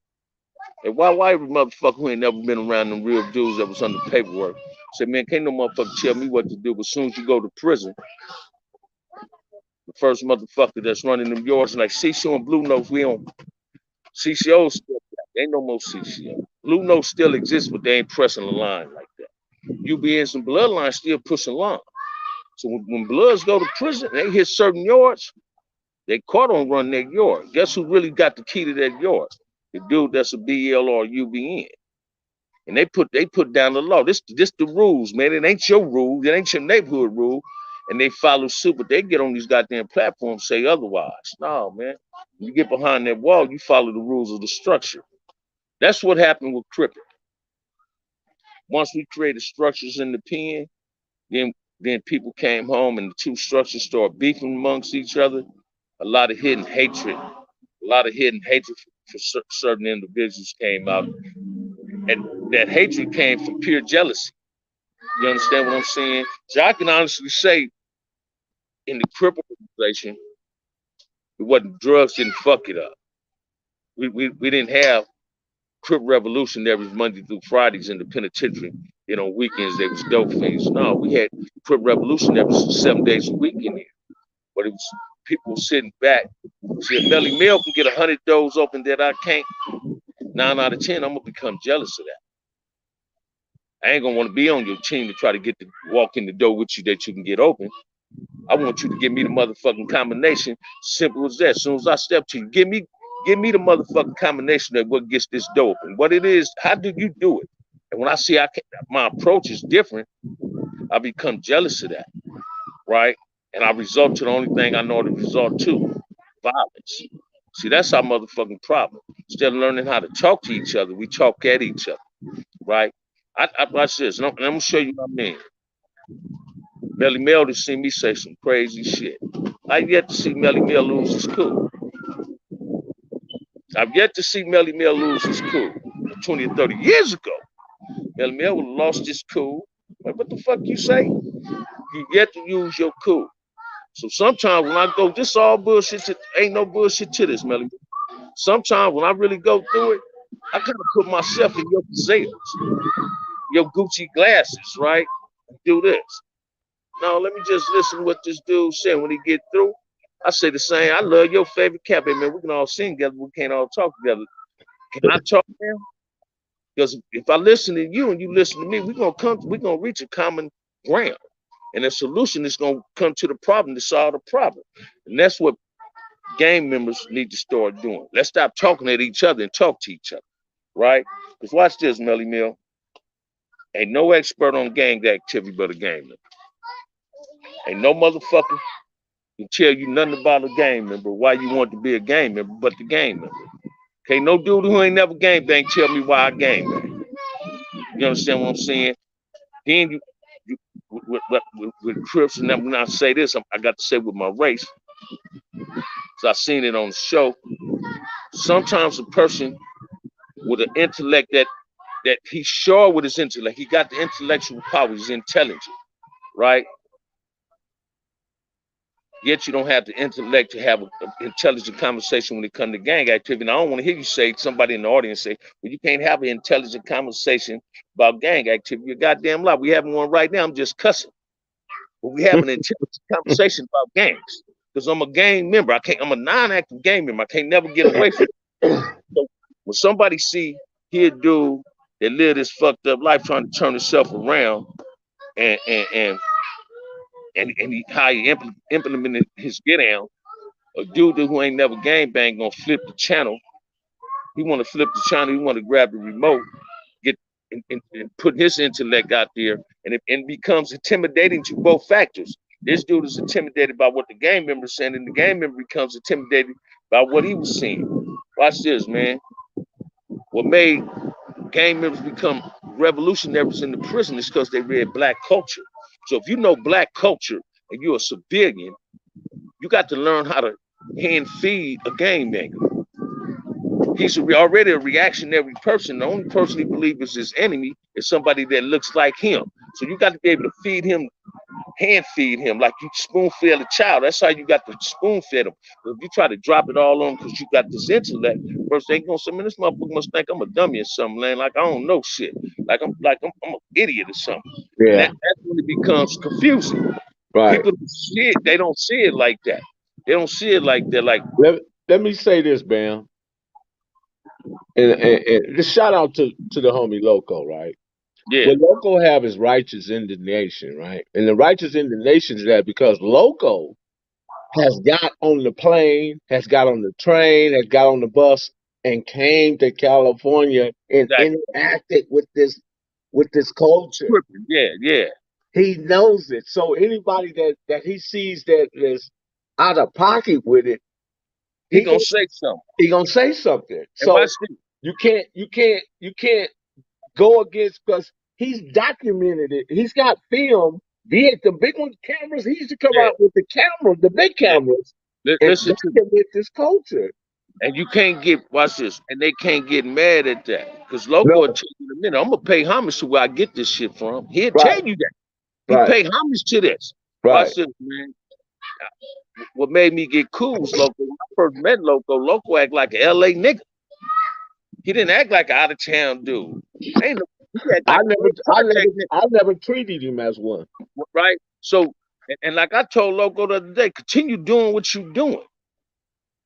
And why every motherfucker who ain't never been around them real dudes that was under paperwork say, man, can't no motherfucker tell me what to do. But as soon as you go to prison, the first motherfucker that's running them yards like CCO and Blue Notes, we on CCO still ain't no more CCO. Blue Notes still exists, but they ain't pressing the line like that. UBNs and Bloodline still pushing line. So when Bloods go to prison, they hit certain yards, they caught on running that yard. Guess who really got the key to that yard? The dude that's a BL or a UBN. And they put down the law. This the rules, man. It ain't your rule. It ain't your neighborhood rule. And they follow suit, but they get on these goddamn platforms say otherwise. No, man. You get behind that wall, you follow the rules of the structure. That's what happened with Crippin. Once we created structures in the pen, then people came home and the two structures started beefing amongst each other. A lot of hidden hatred, for certain individuals came out, and that hatred came from pure jealousy. You understand what I'm saying? So I can honestly say, in the cripple organization, it wasn't drugs didn't fuck it up. We didn't have crip revolutionaries Monday through Fridays in the penitentiary. On weekends they was dope fiends. No, we had crip revolutionaries 7 days a week in there. But it was people sitting back. See, if Melly Mill can get 100 doors open that I can't, 9 out of 10, I'm gonna become jealous of that. I ain't gonna want to be on your team to try to get to walk in the door with you that you can get open. I want you to give me the motherfucking combination. Simple as that. As soon as I step to you, give me the motherfucking combination of what gets this door open. What it is, how do you do it? And when I see my approach is different, I become jealous of that, right? And I resort to the only thing I know to resort to, violence. See, that's our motherfucking problem. Instead of learning how to talk to each other, we talk at each other, right? I watch this, and I'm gonna show you what I mean. Melly Mel to see me say some crazy shit. I've yet to see Melly Mel lose his cool. I've yet to see Melly Mel lose his cool. 20 or 30 years ago, Melly Mel would have lost his cool. Like, what the fuck you say? You yet to use your cool. So sometimes when I go, this all bullshit, ain't no bullshit to this, Melly. Sometimes when I really go through it, I kind of put myself in your positions, your Gucci glasses, right? Do this. No, let me just listen to what this dude said when he get through. I say the same. I love your favorite cap, man. We can all sing together. We can't all talk together. Can I talk now? Because if I listen to you and you listen to me, we're gonna reach a common ground. And the solution is gonna come to the problem to solve the problem. And that's what gang members need to start doing. Let's stop talking at each other and talk to each other. Right? Because watch this, Melly Mill. Ain't no expert on gang activity but a gang member. Ain't no motherfucker can tell you nothing about a gang member, why you want to be a gang member, but the gang member. Okay, no dude who ain't never gang bang tell me why I gang bang. You understand what I'm saying? Then with Crips, and then when I say this, I got to say with my race, because I seen it on the show. Sometimes a person with an intellect that he's sure with his intellect, he got the intellectual power, he's intelligent, right? Yet you don't have the intellect to have an intelligent conversation when it comes to gang activity. And I don't want to hear you say, somebody in the audience say, well, you can't have an intelligent conversation about gang activity. You're goddamn lie. We having one right now. I'm just cussing. But we have an intelligent conversation about gangs. Because I'm a gang member. I'm a non-active gang member. I can't never get away from it. So when somebody hear a dude that live this fucked up life trying to turn himself around and how he implemented his get down, a dude who ain't never gang bang gonna flip the channel. He want to flip the channel. He want to grab the remote, get and put his intellect out there, and it becomes intimidating to both factors. This dude is intimidated by what the gang member is saying, and the gang member becomes intimidated by what he was seeing. Watch this, man. What made gang members become revolutionaries in the prison is because they read black culture. So if you know black culture and you're a civilian, you got to learn how to hand feed a gang banger. He's already a reactionary person. The only person he believes is his enemy is somebody that looks like him. So you got to be able to feed him, hand feed him, like you spoon feed a child. That's how you got to spoon feed him. But if you try to drop it all on because you got this intellect, first they gonna say, man, this motherfucker must think I'm a dummy or something, man. Like I don't know shit. I'm an idiot or something. And Yeah. that's when it becomes confusing. Right. People see it, they don't see it like that. They don't see it like that. Like, Let me say this, Bam. And just shout out to the homie Loco, right? yeah, What Loco have is righteous indignation, right? And the righteous indignation is that because Loco has got on the plane, has got on the train, has got on the bus, and came to California and exactly. interacted with this culture. Yeah, yeah. He knows it. So anybody that he sees that is out of pocket with it, He he gonna gon- say something. he gonna say something. And So watch this. you can't go against because he's documented it. He's got film, be it the big one cameras. He used to come Yeah, out with the cameras, the big yeah. cameras, and Listen to me. document this culture. And you can't get watch this, and they can't get mad at that. Because Loco will No, tell you in a minute, I'm gonna pay homage to where I get this shit from. He'll right, tell you that. He right, pay homage to this. right. Watch this, man. What made me get cool was Loco. When I first met Loco, Loco act like an LA nigga. He didn't act like an out of town dude. Ain't no, he act I like a never, real I never, project nigga, I never treated him as one. right? So, and like I told Loco the other day, continue doing what you doing.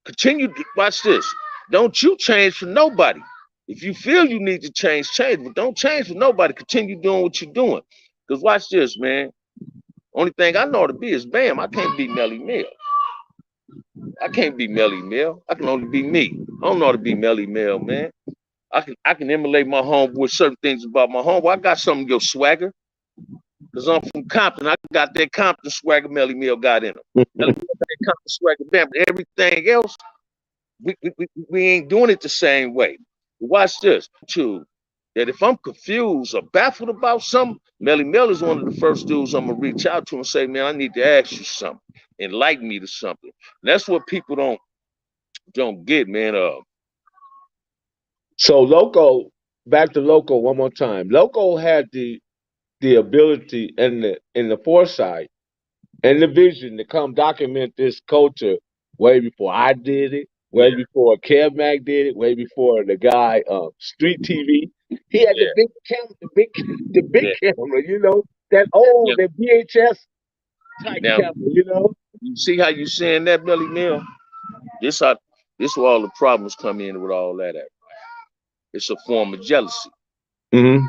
Continue to watch this. Don't you change for nobody. If you feel you need to change, change, but don't change for nobody. Continue doing what you're doing. Because watch this, man. Only thing I know to be is Bamm. I can't be Melly Mel. I can't be Melly Mel. I can only be me. I don't know how to be Melly Mel, man. I can emulate my homeboy with certain things about my homeboy. I got some of your swagger. Because I'm from Compton. I got that Compton swagger Melly Mel got in him. Melly Mel got that Compton swagger Bamm. But everything else, we ain't doing it the same way. Watch this, too. That if I'm confused or baffled about something, Melly Mel is one of the first dudes I'm gonna reach out to and say, man, I need to ask you something. Enlighten me to something. And that's what people don't get, man. So Loco, back to Loco one more time. Loco had the ability and the foresight and the vision to come document this culture way before I did it, Yeah, way before Kev Mac did it, way before the guy Street TV. He had the yeah, big the big yeah, camera, that yeah. old that VHS type Now camera. you see how you saying that, Melly Mel? This how this where all the problems come in with all that at. It's a form of jealousy. Hmm.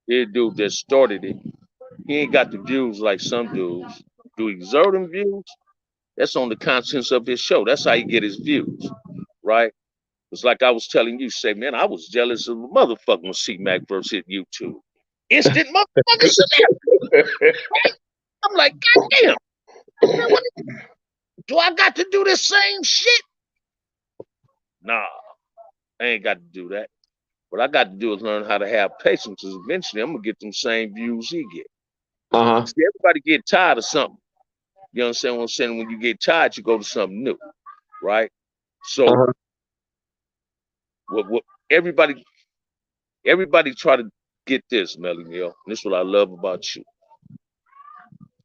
This dude that started it, he ain't got the views like some dudes. Do he deserve them views? That's on the contents of his show. That's how he get his views, right? It's like I was telling you, say, man, I was jealous of a motherfucker when C Mac first hit YouTube. Instant motherfucker celebrity, right? I'm like, God damn, man, what do I got to do the same shit? Nah, I ain't got to do that. What I got to do is learn how to have patience, because eventually I'm gonna get them same views he get. Uh-huh. See, everybody get tired of something. You understand what I'm saying? When you get tired, you go to something new, right? So Uh-huh. what everybody try to get this, Melly Mill. And this is what I love about you.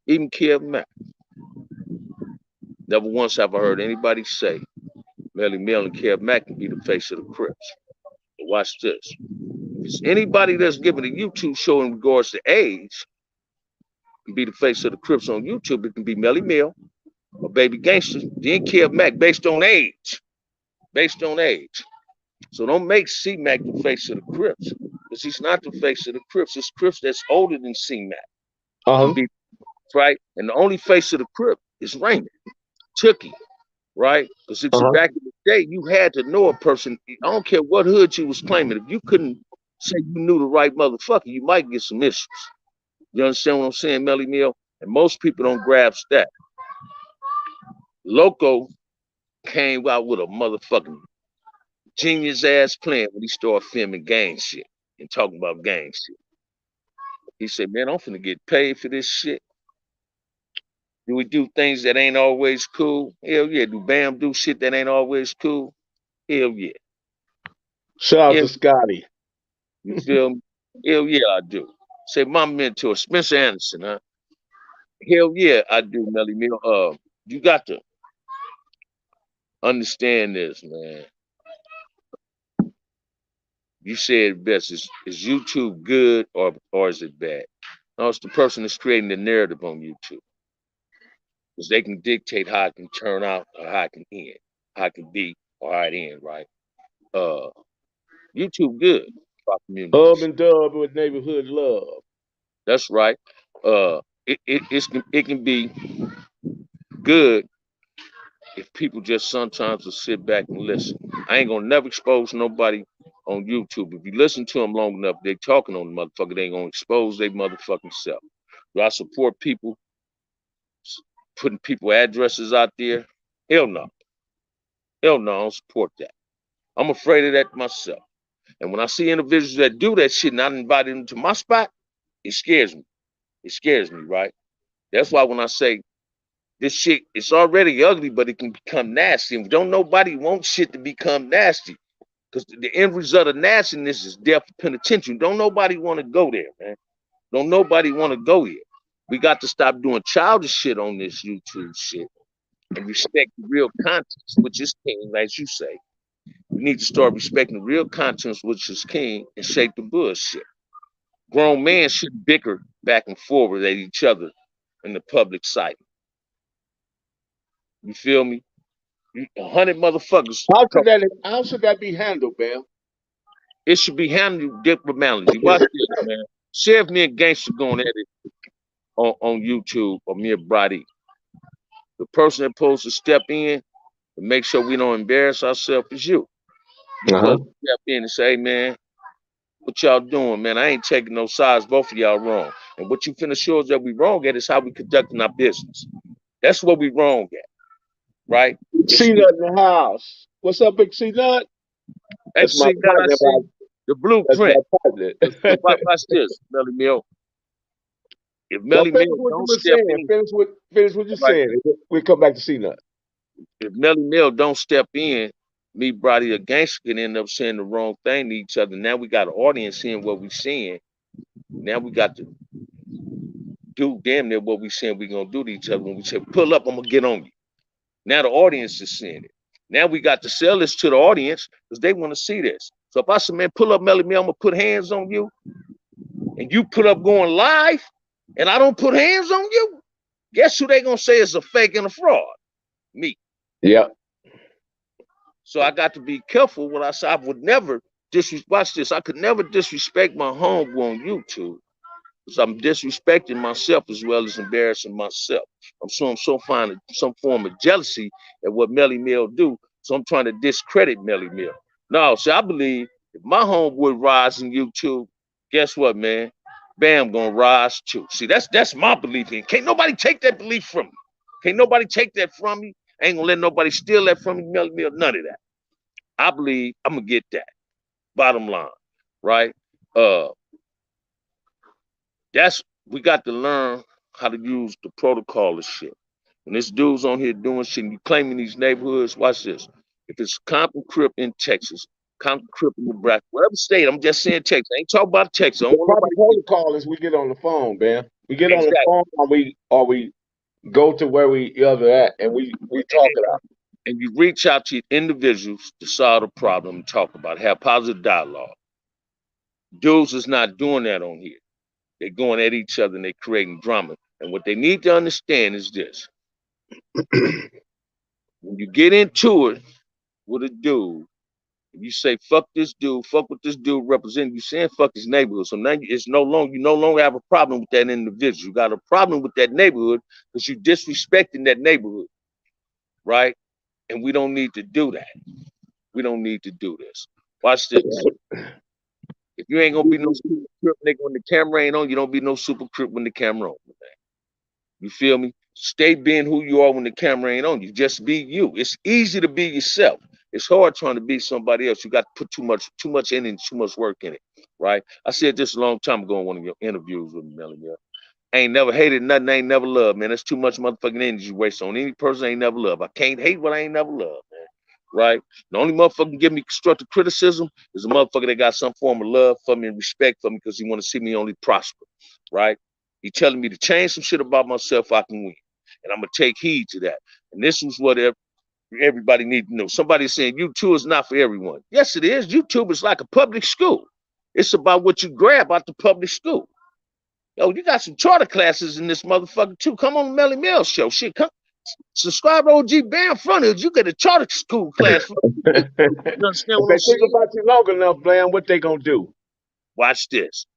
Even Kev Mack. Never once have I heard anybody say Melly Mill and Kev Mack can be the face of the Crips. But watch this. If it's anybody that's giving a YouTube show in regards to age, can be the face of the Crips on YouTube, it can be Melly Mill or Baby Gangster, then Kev Mack based on age. Based on age. So don't make C Mac the face of the Crips. Because he's not the face of the Crips. It's Crips that's older than C Mac. Can Uh-huh. be right. And the only face of the Crip is Raymond. Tookie. Right? Because it's Uh-huh. back in the day, you had to know a person. I don't care what hood you was claiming. If you couldn't say you knew the right motherfucker, you might get some issues. You understand what I'm saying, Melly Mill? And most people don't grasp that. Loco came out with a motherfucking genius ass plan when he started filming gang shit and talking about gang shit. He said, man, I'm finna get paid for this shit. Do we do things that ain't always cool? Hell yeah. Do Bamm do shit that ain't always cool? Hell yeah. Shout out Hell, to Scotty. you feel me? Hell yeah, I do. Say my mentor, Spencer Anderson, huh? Hell yeah, I do, Melly Mill. You got to understand this, man. You said best. Is YouTube good or is it bad? No, it's the person that's creating the narrative on YouTube. Because they can dictate how it can turn out or how it can end, how it can be or how it end, right? Uh, YouTube good for our community. Hub and Dub with neighborhood love. That's right. Uh, it can be good if people just sometimes will sit back and listen. I ain't gonna never expose nobody on YouTube. If you listen to them long enough, they talking on the motherfucker. They ain't gonna expose their motherfucking self. Do I support people putting people addresses out there? Hell no. Hell no, I don't support that. I'm afraid of that myself. And when I see individuals that do that shit and I invite them to my spot, it scares me. It scares me, right? That's why when I say this shit, it's already ugly, but it can become nasty. And don't nobody want shit to become nasty. Because the end result of nastiness is death penitentiary. Don't nobody want to go there, man. Don't nobody want to go here. We got to stop doing childish shit on this YouTube shit and respect the real content, which is king, as you say. We need to start respecting the real content, which is king, and shake the bullshit. Grown men should bicker back and forward at each other in the public sight. You feel me? 100 motherfuckers. How should that be handled, Bam? It should be handled diplomatically. Watch this, man. See if me and Gangster going at it on YouTube or me and Brady. The person that's supposed to step in and make sure we don't embarrass ourselves is you. You Uh-huh. supposed to step in and say, hey, man, what y'all doing, man? I ain't taking no sides. Both of y'all wrong. And what you finna show us that we wrong at is how we conducting our business. That's what we wrong at, right? C Nut in the house. What's up, Big C Nut? Hey, That's my see that I partner. see the That's my blueprint. partner. Cause watch this, Melly Mill. If Well, Melly finish Mill what you don't were step saying. in, Finish what you're right? saying. We'll come back to C Nut. If Melly Mill don't step in, me, Brody, or Gangster can end up saying the wrong thing to each other. Now we got an audience seeing what we seeing. Now we got to do damn near what we saying we gonna do to each other. When we say pull up, I'm gonna get on you. Now the audience is seeing it. Now we got to sell this to the audience because they want to see this. So if I say, man, pull up, Melly Mill, I'm gonna put hands on you, and you put up going live, and I don't put hands on you, guess who they gonna say is a fake and a fraud? Me. Yeah. So I got to be careful when I say I would never watch this. I could never disrespect my homeboy on YouTube because I'm disrespecting myself as well as embarrassing myself. I'm so finding some form of jealousy at what Melly Mill do. So I'm trying to discredit Melly Mill. No, see, I believe if my homeboy rise in YouTube, guess what, man? Bam gonna rise too. See, that's my belief in. Can't nobody take that belief from me. Can't nobody take that from me. Ain't gonna let nobody steal that from me, Melly Mill, none of that. I believe I'm gonna get that. Bottom line, right? Uh, that's We got to learn how to use the protocol of shit. When this dude's on here doing shit and you claiming these neighborhoods, watch this. If it's Compton Crip in Texas, Compton Crip in Nebraska, whatever state, I'm just saying Texas. I ain't talking about Texas. I don't The want proper nobody to protocol is we get on the phone, man. We get on the exactly. phone, or we go to where we other at, and we talk it out. And you reach out to individuals to solve the problem and talk about it, have positive dialogue. Dudes is not doing that on here. They're going at each other and they're creating drama. And what they need to understand is this. When you get into it with a dude, you say fuck this dude, fuck what this dude represents. You saying fuck his neighborhood. So now it's no longer you no longer have a problem with that individual. You got a problem with that neighborhood because you disrespecting that neighborhood, right? And we don't need to do that. We don't need to do this. Watch this. If you ain't gonna be no super crip nigga when the camera ain't on, you don't be no super crip when the camera on. You feel me? Stay being who you are when the camera ain't on. You just be you. It's easy to be yourself. It's hard trying to be somebody else. You got to put too much in and too much work in it, right? I said this a long time ago in one of your interviews with me, Melanie. I ain't never hated nothing I ain't never loved, man. That's too much motherfucking energy waste on any person I ain't never loved. I can't hate what I ain't never loved, man. Right? The only motherfucker can give me constructive criticism is a motherfucker that got some form of love for me and respect for me because he want to see me only prosper. Right? He telling me to change some shit about myself, I can win. And I'm gonna take heed to that. And this is what everybody needs to know. Somebody saying YouTube is not for everyone. Yes, it is. YouTube is like a public school. It's about what you grab out the public school. Yo, you got some charter classes in this motherfucker too. Come on the Melly Mel show. Shit, come subscribe to OG Bamm Frontage. You get a charter school class for free. You understand If what they I'm think saying? about you long enough, Blam, what they gonna do? Watch this.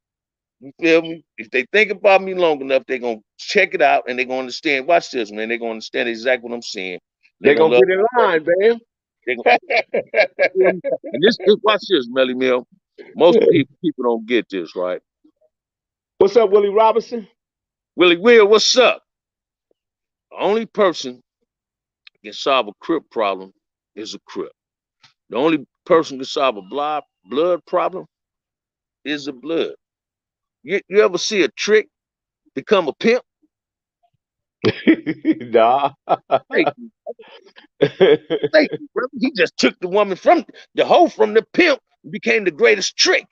You feel me? If they think about me long enough, they're gonna check it out and they're gonna understand. Watch this, man. They're gonna understand exactly what I'm saying. They're They gonna gonna love get in my line, Bam. They're gonna, you feel me? And this watch this, Melly Mel. Most people don't get this, right? What's up, Willie Robinson? Willie Will, what's up? The only person can solve a Crip problem is a Crip. The only person can solve a blood problem is a blood. You ever see a trick become a pimp? Nah. Thank you. Thank you, brother. He just took the woman from the hoe from the pimp and became the greatest trick.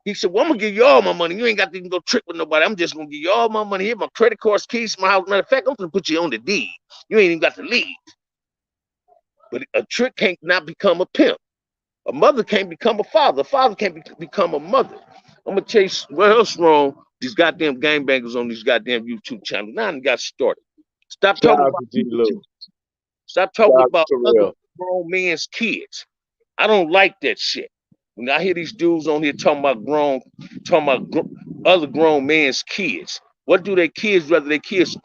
He said, well, I'm gonna give you all my money. You ain't got to even go trick with nobody. I'm just gonna give you all my money. Here, my credit cards, keys, my house. Matter of fact, I'm gonna put you on the deed. You ain't even got to leave. But a trick can't not become a pimp. A mother can't become a father. A father can't become a mother. I'm gonna tell you what else wrong. These goddamn gangbangers on these goddamn YouTube channels. Now they got started. Stop Shout talking out about to G people. Lou. Stop Shout talking out about to other Terrell. grown men's kids. I don't like that shit. When I hear these dudes on here talking about other grown men's kids, what do their kids, whether their kids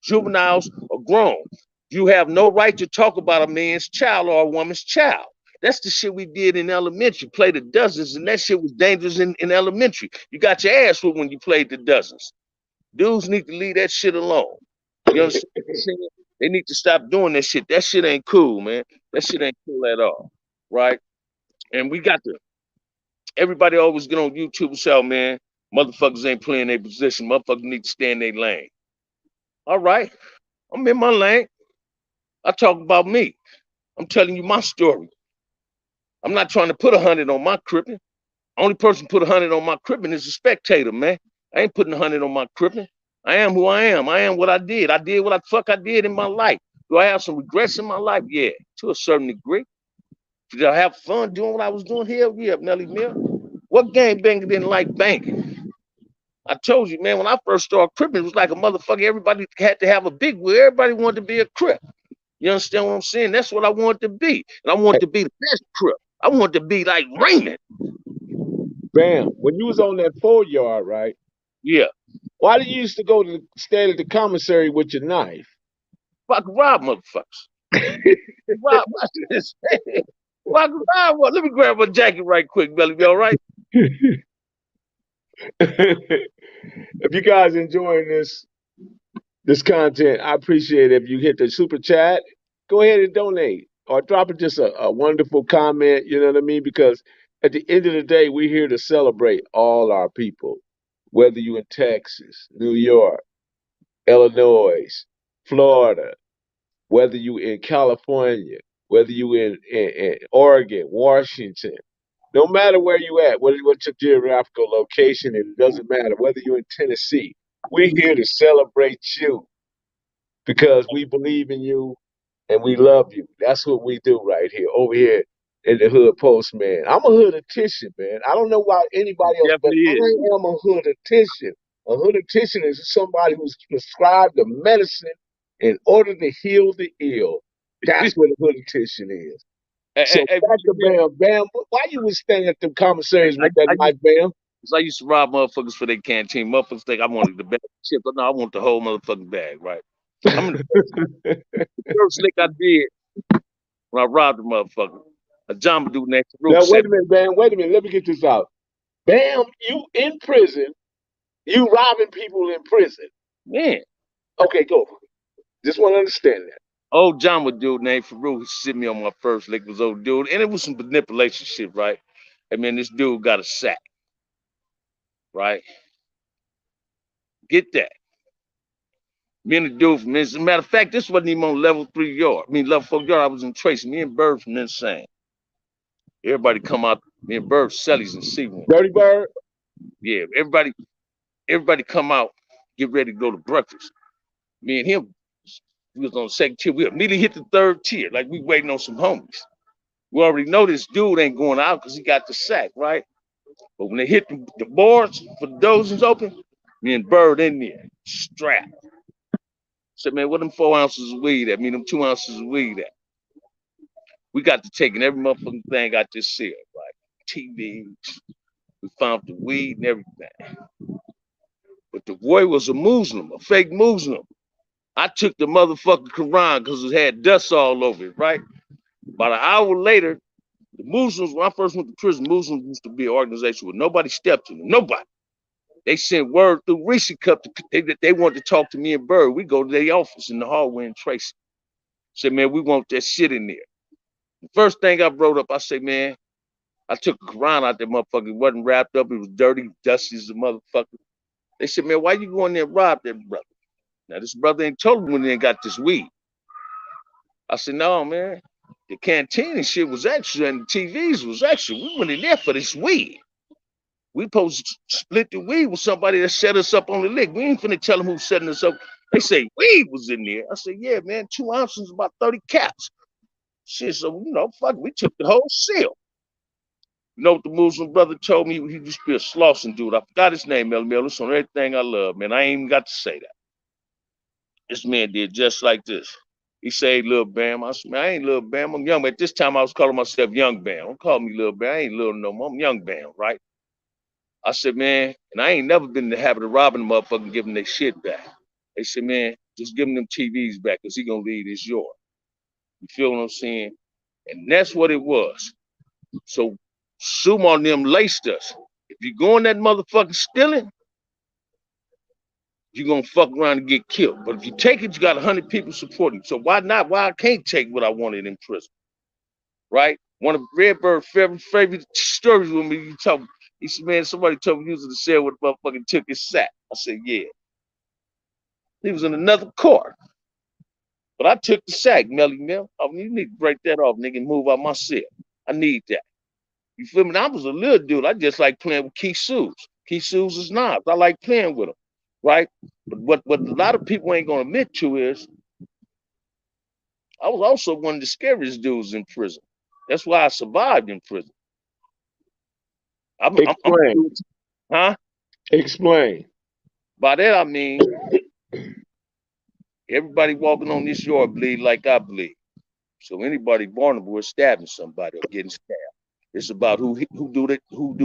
juveniles or grown? You have no right to talk about a man's child or a woman's child. That's the shit we did in elementary. Play the dozens, and that shit was dangerous in elementary. You got your ass whooped when you played the dozens. Dudes need to leave that shit alone. You understand what I'm saying? They need to stop doing that shit. That shit ain't cool, man. That shit ain't cool at all. Right? And we got to everybody always get on YouTube and say, oh, man, motherfuckers ain't playing their position. Motherfuckers need to stay in their lane. All right. I'm in my lane. I talk about me. I'm telling you my story. I'm not trying to put 100 on my crippin'. Only person put 100 on my crippin' is a spectator, man. I ain't putting 100 on my crippin'. I am who I am. I am what I did. I did what the fuck I did in my life. Do I have some regrets in my life? Yeah, to a certain degree. Did I have fun doing what I was doing here? Yeah, Melly Mill. What gangbanger didn't like banking? I told you, man, when I first started cripping, it was like a motherfucker. Everybody had to have a big wheel. Everybody wanted to be a crip. You understand what I'm saying? That's what I wanted to be. And I wanted to be the best crip. I wanted to be like Raymond. Bam. When you was on that 4 yard, right? Yeah. Why did you used to go to stand at the commissary with your knife? Fuck rob motherfuckers. Rob, watch this. Fuck rob. Let me grab my jacket right quick, Belly. You all right? If you guys enjoying this content, I appreciate it. If you hit the super chat, go ahead and donate or drop it just a wonderful comment. You know what I mean? Because at the end of the day, we're here to celebrate all our people. whether you in Texas, New York, Illinois, Florida, whether you in California, whether you in Oregon, Washington, no matter where you at, what's your geographical location, it doesn't matter. Whether you're in Tennessee, we're here to celebrate you because we believe in you and we love you. That's what we do right here, over here in the Hood Postman. I'm a hooditician, man. I don't know why It anybody else, but definitely is. I am a hooditician. A hooditician is somebody who's prescribed the medicine in order to heal the ill. That's what a hooditician is. So Hey, back to man, Bam Bam. Why you was staying at the commissaries I, with that I used Mike Bam? I used to rob motherfuckers for their canteen. Motherfuckers think I wanted the bag of chips, but no, I want the whole motherfucking bag, right? I'm in the first lick I did when I robbed the motherfucker. A Jamba dude next to the room Now said, wait a minute, Bam. Wait a minute. Let me get this out. Bam, you in prison. You robbing people in prison. man, Okay, go. Just want to understand that. old Jamba dude named Farouk, he sent me on my first lick was old dude, and it was some manipulation shit, right? I mean, this dude got a sack, right? Get that. Me and the dude from as a matter of fact, this wasn't even on level 3 yard. I mean level 4 yard. I was in Tracy. Me and Bird from Insane. Everybody come out. Me and Bird, Sellies and Seawind. Dirty Bird. Yeah, everybody come out, get ready to go to breakfast. Me and him, we was on the second tier. We immediately hit the third tier, like we waiting on some homies. We already know this dude ain't going out because he got the sack, right? But when they hit the boards for the dozens open, me and Bird in there, strapped. Said, man, what them 4 ounces of weed at? I mean, them 2 ounces of weed at? We got to taking every motherfucking thing I just said, right? TVs, we found the weed and everything. But the boy was a Muslim, a fake Muslim. I took the motherfucking Quran because it had dust all over it, right? About an hour later, the Muslims, when I first went to prison, Muslims used to be an organization where nobody stepped to them. Nobody. They sent word through Reese Cup they wanted to talk to me and Bird. We go to their office in the hallway in Tracy. Said, man, we want that shit in there. The first thing I wrote up, I said, man, I took a Quran out there, motherfucker. It wasn't wrapped up. It was dirty, dusty as a motherfucker. They said, man, why you go in there and rob that brother? Now, this brother ain't told me when they got this weed. I said, no, man. The canteen and shit was extra, and the TVs was extra. We went in there for this weed. We supposed to split the weed with somebody that set us up on the lick. We ain't finna tell them who's setting us up. They say weed was in there. I said, yeah, man, 2 ounces, about 30 caps. Shit, so, fuck, we took the whole seal. You know what the Muslim brother told me? He used to be a Slauson dude. I forgot his name, Mel Miller. It's on everything I love, man. I ain't even got to say that. This man did just like this. He said, Lil Bam. I said, man, I ain't Lil Bam. I'm young. At this time, I was calling myself Young Bam. Don't call me Lil Bam. I ain't Lil no more. I'm Young Bam, right? I said, man, and I ain't never been in the habit of robbing the motherfucker and giving their shit back. They said, man, just give them TVs back because he going to leave this yard. You feel what I'm saying? And that's what it was. So Sumo and them laced us. If you go in that motherfucker stealing, you're gonna fuck around and get killed. But if you take it, you got 100 people supporting you. So why not? Why I can't take what I wanted in prison, right? One of Redbird's favorite stories with me, he said, man, somebody told me he was in the cell with a motherfucking took his sack. I said, yeah. He was in another court. But I took the sack, Melly Mel. I mean, you need to break that off, nigga, and move out my cell. I need that. You feel me? I was a little dude. I just like playing with Key Sues. Key Sues is knobs. I like playing with them, right? But what a lot of people ain't gonna admit to is I was also one of the scariest dudes in prison. That's why I survived in prison. I'm Explain. huh? Explain. By that I mean everybody walking on this yard bleed like I bleed. So anybody vulnerable is stabbing somebody or getting stabbed. It's about who do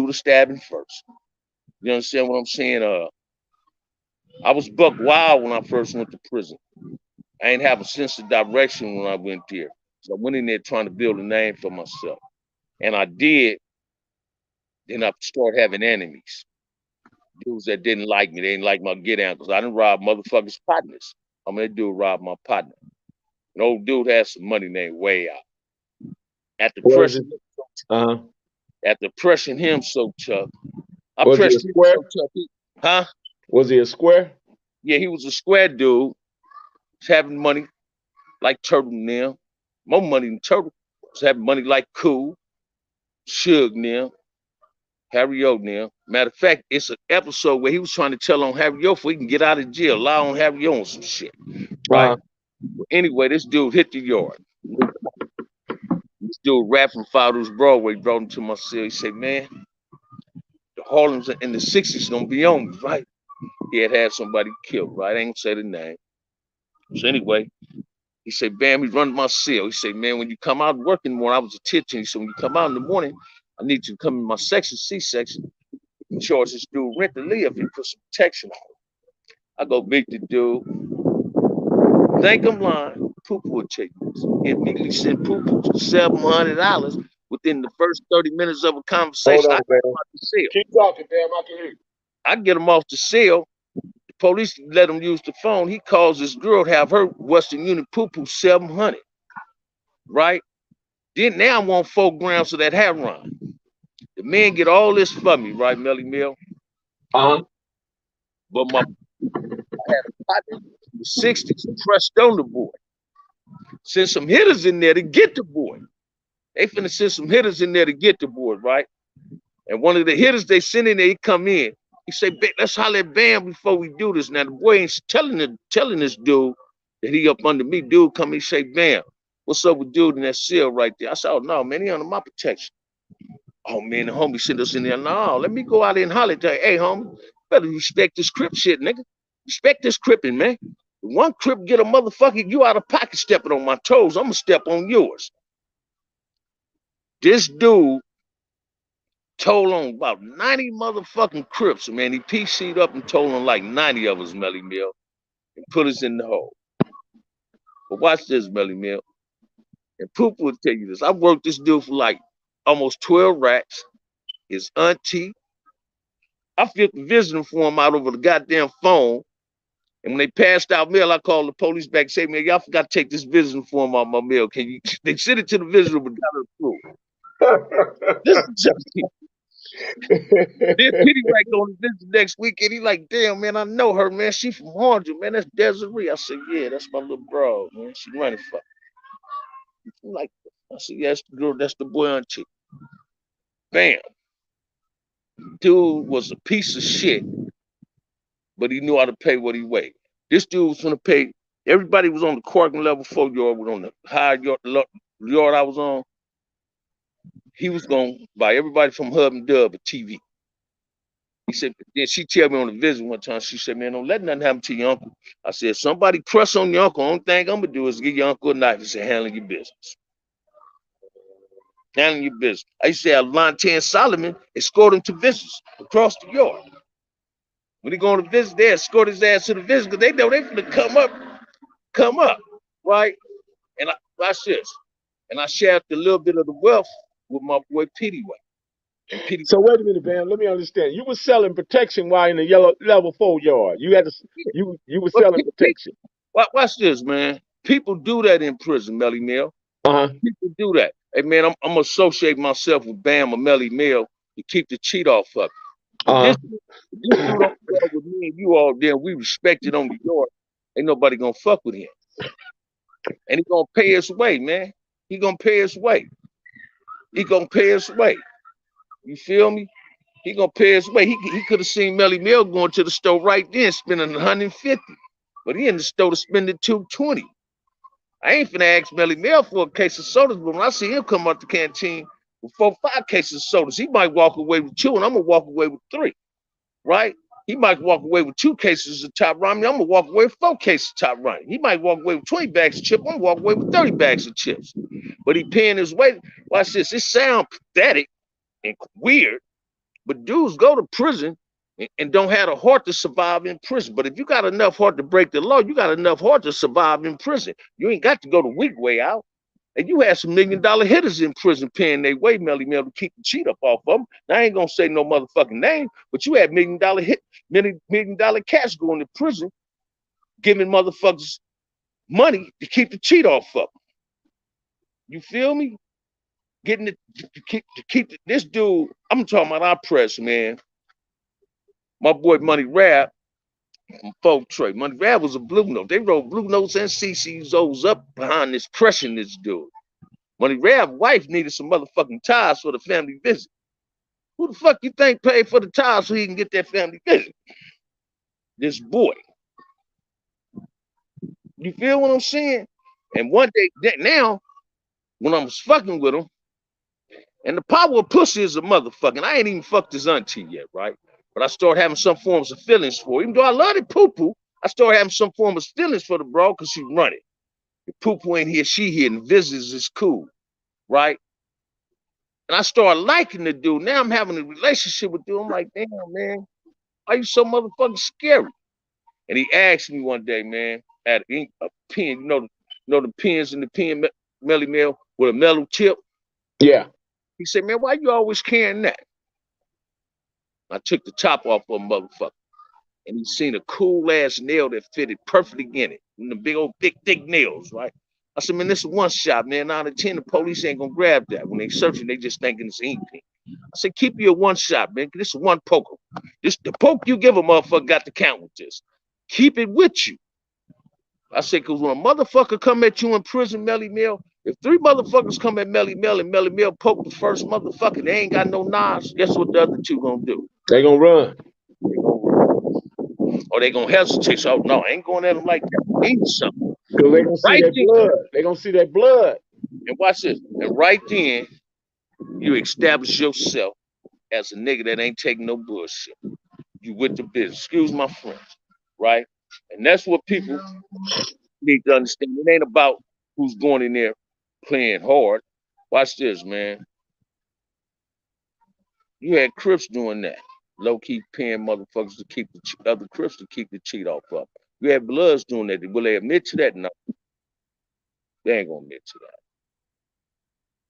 the stabbing first. You understand what I'm saying? I was buck wild when I first went to prison. I ain't have a sense of direction when I went there. So I went in there trying to build a name for myself. And I did. Then I started having enemies. Dudes that didn't like me. They didn't like my get down because I didn't rob motherfuckers' partners. I mean, that dude robbed my partner. An old dude had some money named Way Out. After Was it? pressing, Uh huh. after pressing him so tough, I Was it a pressed him square? so tough. Huh? Was he a square? Yeah, he was a square dude. Was having money like Turtle now. More money than Turtle. Was having money like Cool, Suge now, Harry O now. Matter of fact, it's an episode where he was trying to tell on Harry O so he can get out of jail, lie on Harry O on some shit. Right? Uh Well, anyway, this dude hit the yard. This dude rapping Father's Broadway brought him to my cell. He said, man, the Harlem's in the 60s gonna be on me, right? He had somebody killed, right? I ain't gonna say the name. So anyway, he said, Bam, he run my cell. He said, man, when you come out working in the morning, I was a teacher. He said, when you come out in the morning, I need you to come in my section, C section, and charge this dude rent to live and put some protection on him. I go meet the dude, think I'm lying. Poo Poo will take this. He immediately sent Poo Poo $700 within the first 30 minutes of a Hold conversation. I on, get him Bam. out the cell. Keep talking, Bam. I can hear you. I get him off the cell. The police let him use the phone. He calls this girl to have her Western Union Poo Poo 700, right? Then now I'm on 4 grams of that heroin. The man get all this for me, right, Melly Mill? Uh But my partner in the 60s pressed on the boy. Send some hitters in there to get the boy. They finna send some hitters in there to get the boy, right? And one of the hitters they send in there, he come in. He say, let's holler at Bam before we do this. Now the boy ain't telling this dude that he up under me. Dude come, he say, Bam, what's up with dude in that cell right there? I said, oh no, man, he under my protection. Oh man, the homie sent us in there. No, let me go out there and holler at you. Hey, homie, better respect this crip shit, nigga. Respect this cripping, man. One crip get a motherfucker, you out of pocket stepping on my toes. I'm gonna step on yours. This dude told on about 90 motherfucking crips, man. He PC'd up and told on like 90 of us, Melly Mill, and put us in the hole. But watch this, Melly Mill. And Poop will tell you this. I worked this dude for like almost 12 racks. His auntie. I filled the visiting form out over the goddamn phone. And when they passed out mail, I called the police back and said, man, y'all forgot to take this visiting form out my mail. Can you? They sent it to the visitor, but got it approved. This is just then Pity Wright on the visit next weekend. He like, damn, man, I know her, man. She from Harlem, man. That's Desiree. I said, yeah, that's my little bro, man. She running for. Like, I said, yeah, that's the girl. That's the boy auntie. Bam. Dude was a piece of shit, but he knew how to pay what he weighed. This dude was gonna pay. Everybody was on the Corking level 4 yard, was on the high yard I was on. He was gonna buy everybody from Hub and Dub a TV. He said, then she tell me on the visit one time, she said, man, don't let nothing happen to your uncle. I said, somebody press on your uncle. Only thing I'm gonna do is give your uncle a knife and say, handling your business. Handling your business. I used to have Lontan Solomon escort him to visits across the yard. When he going to visit, they escort his ass to the visit because they know they finna come up, right? And I watch this. And I shared a little bit of the wealth with my boy Petey Way. And Petey, So wait a minute, Bam. Let me understand. You were selling protection while in the yellow level 4 yard. You had to. You were but selling protection. watch this, man. People do that in prison, Melly Mill. Uh People do that. Hey, man, I'm gonna associate myself with Bam or Melly Mill to keep the cheat off of it. If huh. this dude don't go with me and you all, then we respect it on the yard. Ain't nobody gonna fuck with him. And he gonna pay his way, man. He gonna pay his way. He gonna pay his way. You feel me? He gonna pay his way. He could have seen Melly Mill going to the store right then, spending 150, but he in the store to spend it 220. I ain't finna ask Melly Mill for a case of sodas, but when I see him come out the canteen with 4, 5 cases of sodas, he might walk away with 2, and I'm gonna walk away with 3. Right? He might walk away with 2 cases of top ramen. I'm gonna walk away with 4 cases of top ramen. He might walk away with 20 bags of chips. I'm gonna walk away with 30 bags of chips. But he paying his way. Watch this. It sounds pathetic and weird, but dudes go to prison and don't have a heart to survive in prison. But if you got enough heart to break the law, you got enough heart to survive in prison. You ain't got to go the weak way out. And you had some $1 million hitters in prison paying their way, Melly Mel, to keep the cheat up off of them. Now, I ain't gonna say no motherfucking name, but you had $1 million cats going to prison, giving motherfuckers money to keep the cheat off of them. You feel me? Getting it to keep this dude. I'm talking about our press, man. My boy Money Rab from Folk Trey. Money Rab was a blue note. They wrote blue notes and CCZOs up behind this crushing this dude. Money Rab's wife needed some motherfucking tires for the family visit. Who the fuck you think paid for the tires so he can get that family visit? This boy. You feel what I'm saying? And one day, now, when I was fucking with him, and the power of pussy is a motherfucking, I ain't even fucked his auntie yet, right? But I started having some forms of feelings for her. Even though I love the poo-poo, I started having some form of feelings for the bro because she run it. The poo-poo ain't here, she here, and visits is cool, right? And I started liking the dude. Now I'm having a relationship with the dude. I'm like, damn, man, why you so motherfucking scary? And he asked me one day, man, at a pen, the pens in the pen melly mill with a metal tip. Yeah. He said, man, why you always carrying that? I took the top off of a motherfucker. And he seen a cool ass nail that fitted perfectly in it. And the big old thick nails, right? I said, man, this is one shot, man. 9 out of 10, the police ain't gonna grab that. When they searching, they just thinking it's ink pen. I said, keep you a one shot, man. This is one poker. The poke you give a motherfucker got to count with this. Keep it with you. I said, because when a motherfucker come at you in prison, Melly Mill, if 3 motherfuckers come at Melly Mill and Melly Mill poke the first motherfucker, they ain't got no knives, guess what the other 2 gonna do? They gonna run. They gonna run. Or they gonna hesitate. So, no, I ain't going at them like that. Need something. Because they gonna see Right that then, blood. They gonna see that blood. and watch this. And right then, you establish yourself as a nigga that ain't taking no bullshit. You with the business. Excuse my French. Right? And that's what people need to understand. It ain't about who's going in there playing hard. Watch this, man. You had Crips doing that. Low key paying motherfuckers to keep the other Crips to keep the cheat off of. You had Bloods doing that. Will they admit to that? No. They ain't gonna admit to that.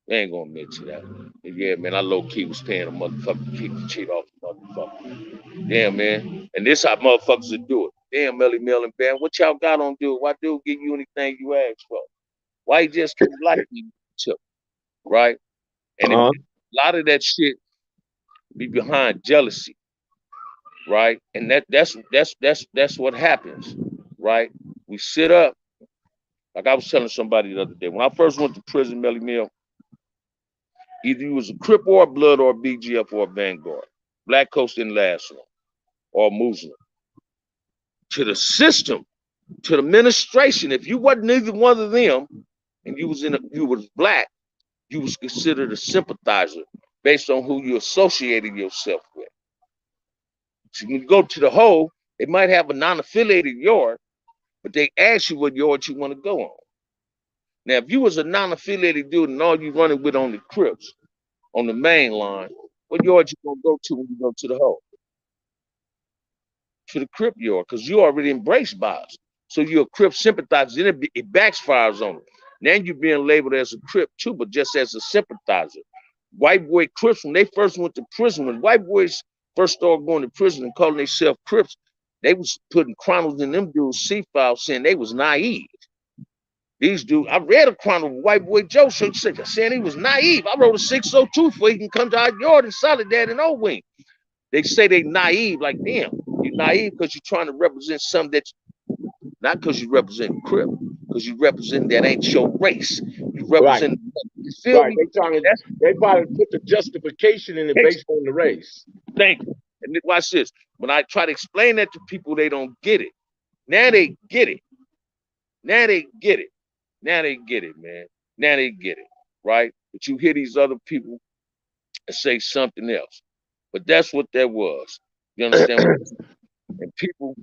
They ain't gonna admit to that. And yeah, man, I low key was paying a motherfucker to keep the cheat off the motherfucker. Damn, man. And this how motherfuckers would do it. Damn, Melly Mel and Bamm, what y'all got on dude? Why dude give you anything you ask for? Why he just keep liking you? Right? And a lot of that shit be behind jealousy, right? And that's what happens, right? We sit up, like I was telling somebody the other day. When I first went to prison, Melly Mill, either you was a Crip or a Blood or a BGF or a Vanguard. Black Coast didn't last long, or Muslim. To the system, to the administration, if you wasn't either one of them, and you was black, you was considered a sympathizer based on who you associated yourself with. So when you go to the hole, they might have a non-affiliated yard, but they ask you what yard you want to go on. Now, if you was a non-affiliated dude and all you running with on the Crips, on the main line, what yard you gonna go to when you go to the hole? To the Crip yard, because you already embraced by us. So you're a Crip sympathizer, then it backfires on it. Now you're being labeled as a Crip too, but just as a sympathizer. White boy Crips, when they first went to prison, when white boys first started going to prison and calling themselves Crips, they was putting chronicles in them dudes' C-files saying they was naive. These dudes, I read a chronicle of white boy Joe saying he was naive. I wrote a 602 for he can come to our yard in Solidad and Old Wing. They say they naive, like damn, you're naive because you're trying to represent something that, not because you represent Crip, because you represent that ain't your race. You Right. represent, you feel Right. me? They probably put the justification in it That's based on the race. thank you. And watch this. When I try to explain that to people, they don't get it. Now they get it. Now they get it. Now they get it, man. Now they get it, right? But you hear these other people and say something else. But that's what that was. You understand? And people,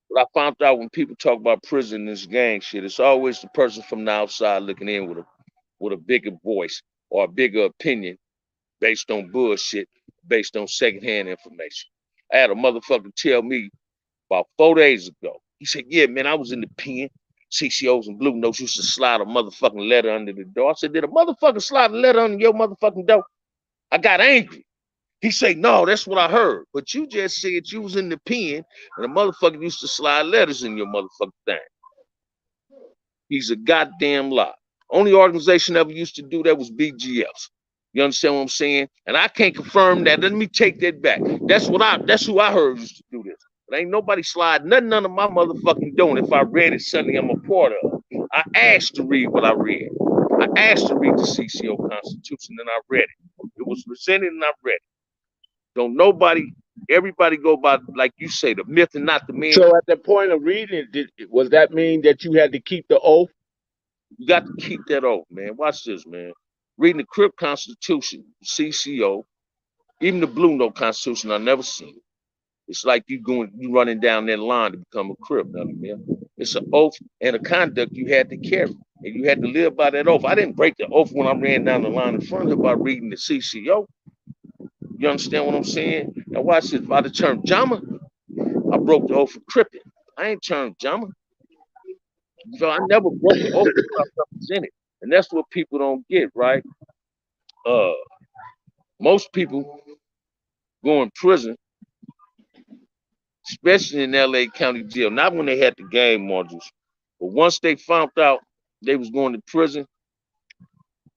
what I found out when people talk about prison and this gang shit, it's always the person from the outside looking in with a bigger voice or a bigger opinion based on bullshit, based on secondhand information. I had a motherfucker tell me about 4 days ago. He said, yeah, man, I was in the pen. CCOs and Blue Notes used to slide a motherfucking letter under the door. I said, did a motherfucker slide a letter under your motherfucking door? I got angry. He said, no, that's what I heard. But you just said you was in the pen and a motherfucker used to slide letters in your motherfucking thing. He's a goddamn lie. Only organization ever used to do that was BGFs. You understand what I'm saying? And I can't confirm that. Let me take that back. That's who I heard used to do this. But ain't nobody slide nothing under my motherfucking doing. If I read it, suddenly I'm a part of. I asked to read what I read. I asked to read the CCO Constitution and I read it. It was presented and I read it. Don't nobody, everybody go by, like you say, the myth and not the man. So at the point of reading, was that mean that you had to keep the oath? You got to keep that oath, man. Watch this, man. Reading the Crip Constitution, CCO, even the Blue Note Constitution, I never seen it. It's like you running down that line to become a Crip, man. It's an oath and a conduct you had to carry, and you had to live by that oath. I didn't break the oath when I ran down the line in front of her by reading the CCO. You understand what I'm saying? Now watch this. By the term Jama, I broke the oath for Crippin. I ain't turned Jama. So I never broke the oath I represented. And that's what people don't get, right? Most people go in prison, especially in LA County Jail, not when they had the gang modules, but once they found out they was going to prison,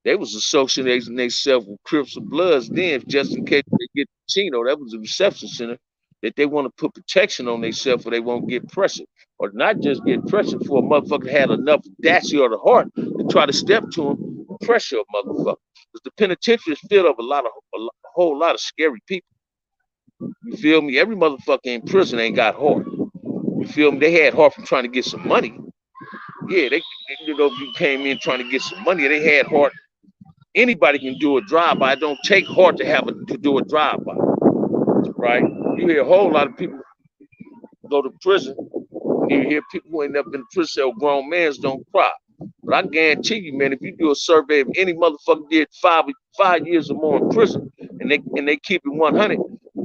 they was associating themselves with Crips or Bloods then, just in case they get Chino. That was a reception center that they want to put protection on themselves, or they won't get pressure. Or not just get pressure for a motherfucker had enough dassy or the heart to try to step to him, pressure a motherfucker. Because the penitentiary is filled of a whole lot of scary people. You feel me? Every motherfucker in prison ain't got heart. You feel me? They had heart from trying to get some money. Yeah, they you know, if you came in trying to get some money, they had heart. Anybody can do a drive-by. It don't take heart to do a drive-by, right? You hear a whole lot of people go to prison. You hear people who ain't never been to prison say, "Oh, grown mans don't cry." But I guarantee you, man, if you do a survey of any motherfucker did 5 years or more in prison, and they keep it 100,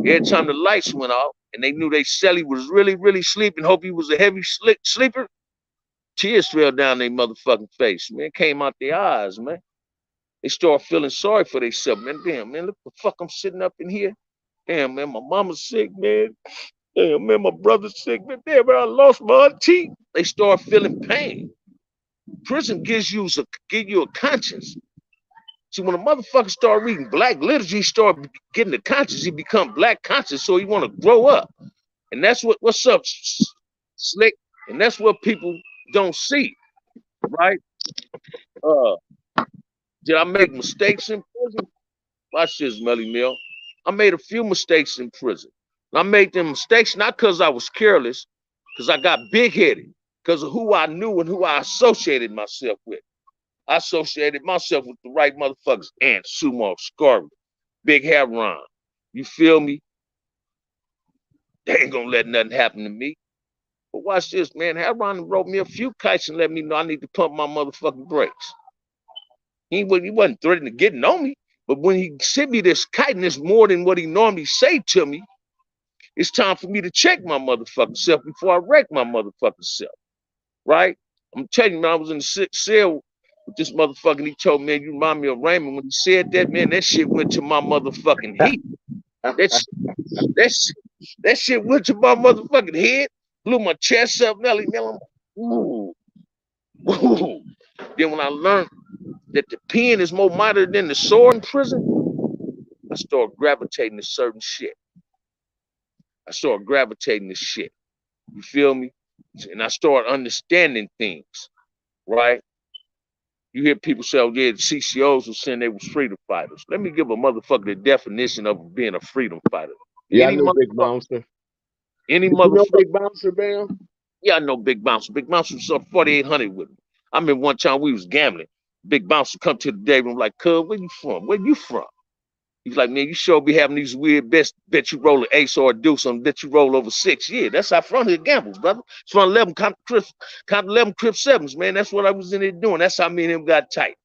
every time the lights went off and they knew they celly was really sleeping, hope he was a heavy sleeper, tears fell down their motherfucking face, man. Came out their eyes, man. They start feeling sorry for themselves, man. Damn, man, look the fuck I'm sitting up in here. Damn, man, my mama's sick, man. Damn, man, my brother's sick, man. Damn, man, I lost my auntie. They start feeling pain. Prison give you a conscience. See, when a motherfucker start reading black literature, he start getting the conscience. He become black conscious, so he want to grow up. And that's what's up, Slick. And that's what people don't see, right? Did I make mistakes in prison? Watch this, Melly Mill. I made a few mistakes in prison. And I made them mistakes not because I was careless, because I got big-headed, because of who I knew and who I associated myself with. I associated myself with the right motherfuckers. Ant, Sumo, Scarlet, Big Hair Ron. You feel me? They ain't gonna let nothing happen to me. But watch this, man. Haron wrote me a few kites and let me know I need to pump my motherfucking brakes. He wasn't threatening to getting on me. But when he sent me this kindness more than what he normally say to me, it's time for me to check my motherfucking self before I wreck my motherfucking self. Right? I'm telling you, man, I was in the cell with this motherfucker, and he told me, man, you remind me of Raymond. When he said that, man, that shit went to my motherfucking head. That shit went to my motherfucking head, blew my chest up, Nelly. Ooh. Ooh. Then when I learned that the pen is more mightier than the sword in prison, I started gravitating to certain shit. I started gravitating to shit. You feel me? And I started understanding things, right? You hear people say, oh, yeah, the CCOs were saying they was freedom fighters. Let me give a motherfucker the definition of being a freedom fighter. Yeah, I know Big Bouncer. Any Did you know motherfucker. Big Bouncer, Bam? Yeah, I know Big Bouncer. Big Bouncer was up 4,800 with me. I remember one time we was gambling. Big Bouncer come to the day room like, cuz, where you from? Where you from? He's like, man, you sure be having these weird bets. Bet you roll an ace or a deuce on bet you roll over 6. Yeah, that's how front here gambles, brother. It's from 11 count 11 Crip 7s, man. That's what I was in there doing. That's how me and him got tight.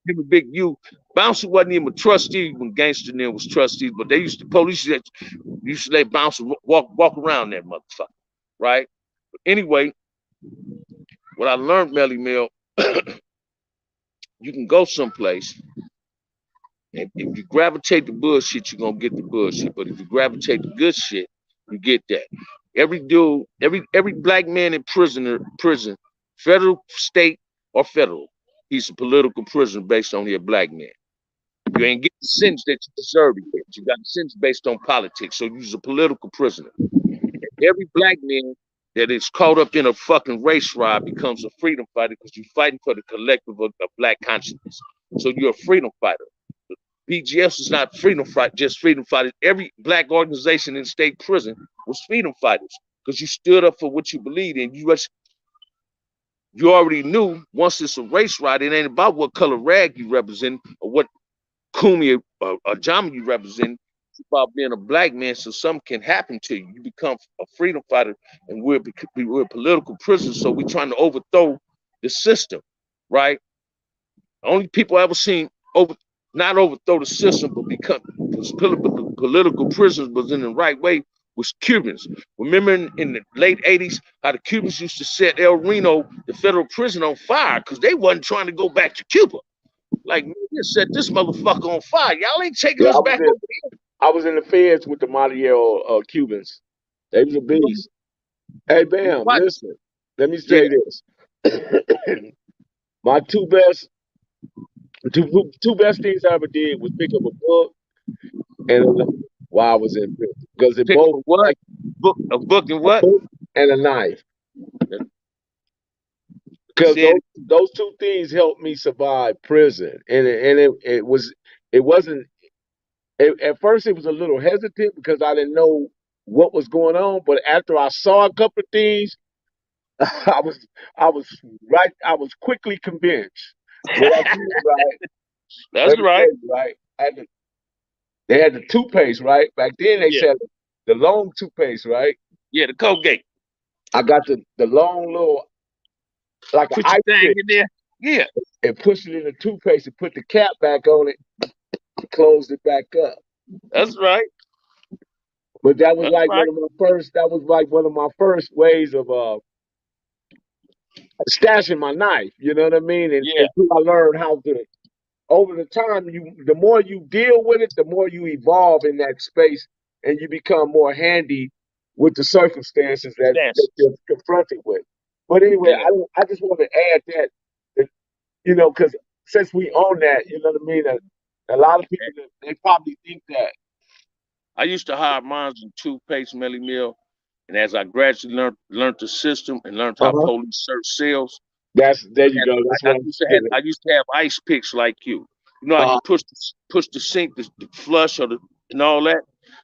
Him and Big U. Bouncer wasn't even a trustee when Gangster then was trustees, but they used to police used to let Bouncer walk around that motherfucker, right? But anyway, what I learned, Melly Mill, you can go someplace. And if you gravitate the bullshit, you're gonna get the bullshit. But if you gravitate the good shit, you get that. Every dude, every black man in prison, federal, state, or federal, he's a political prisoner based on he a black man. You ain't sentence that you deserve to get. You got a sentence based on politics, so you're a political prisoner. Every black man that is caught up in a fucking race riot becomes a freedom fighter because you're fighting for the collective of black consciousness. So you're a freedom fighter. BGS is not freedom fight, just freedom fighters. Every black organization in state prison was freedom fighters because you stood up for what you believed in. You already knew once it's a race riot, it ain't about what color rag you represent or what Kumi or Jama you represent. It's about being a black man so something can happen to you. You become a freedom fighter, and we're political prisoners, so we're trying to overthrow the system, right? Only people I ever seen not overthrow the system, but become political prisoners, was in the right way, was Cubans. Remember in the late 80s how the Cubans used to set El Reno, the federal prison, on fire because they wasn't trying to go back to Cuba. Like, man, you set this motherfucker on fire. Y'all ain't taking Yeah, us back over I was in the feds with the Montiero Cubans. They was a beast. Hey, here. Bam, What? listen. Let me Yeah, say this. My two best things I ever did was pick up a book and a knife while I was in prison because it pick up both a what? like A book and a what? book and a knife because Said those two things helped me survive prison it wasn't at first it was a little hesitant because I didn't know what was going on, but after I saw a couple of things, I was I was quickly convinced. What I did, right? that's Let me tell right. you, right? They had the toothpaste, right? Back then they Yeah, said the long toothpaste, right? yeah, the Colgate. I got the long little like an Put your ice thing pick in there. Yeah, and pushed it in the toothpaste and put the cap back on it and closed it back up. that's right. But that was That's like right. one of my first ways of stashing my knife. You know what I mean? And Yeah, until I learned how to over the time the more you deal with it, the more you evolve in that space and you become more handy with the circumstances that stances. you're confronted with. But anyway, Yeah, I just want to add that because since we own that, you know what I mean, a lot of people they probably think that I used to hire mines in toothpaste, Melly Mill, and as I gradually learned the system and learned how uh-huh. police search cells, That's there I you had go. That's I what I'm used to saying. have ice picks like you. You know how you Uh push the sink, the flush, and all that.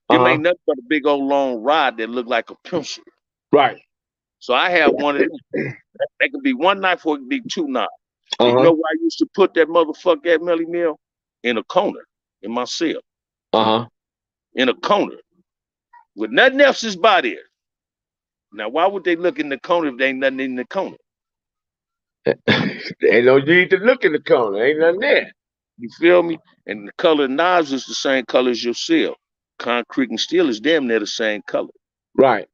Them huh. ain't nothing but a big old long rod that look like a pencil. Right. So I have one of them. That could be one knife or it could be two knives. Uh And you huh. know where I used to put that motherfucker at, Melly Mill? In a corner in my cell. Uh huh. In a corner. With nothing else is by there. Now, why would they look in the corner if there ain't nothing in the corner? Ain't no need to look in the corner. Ain't nothing there. You feel me? And the color of knives is the same color as your cell. Concrete and steel is damn near the same color. Right.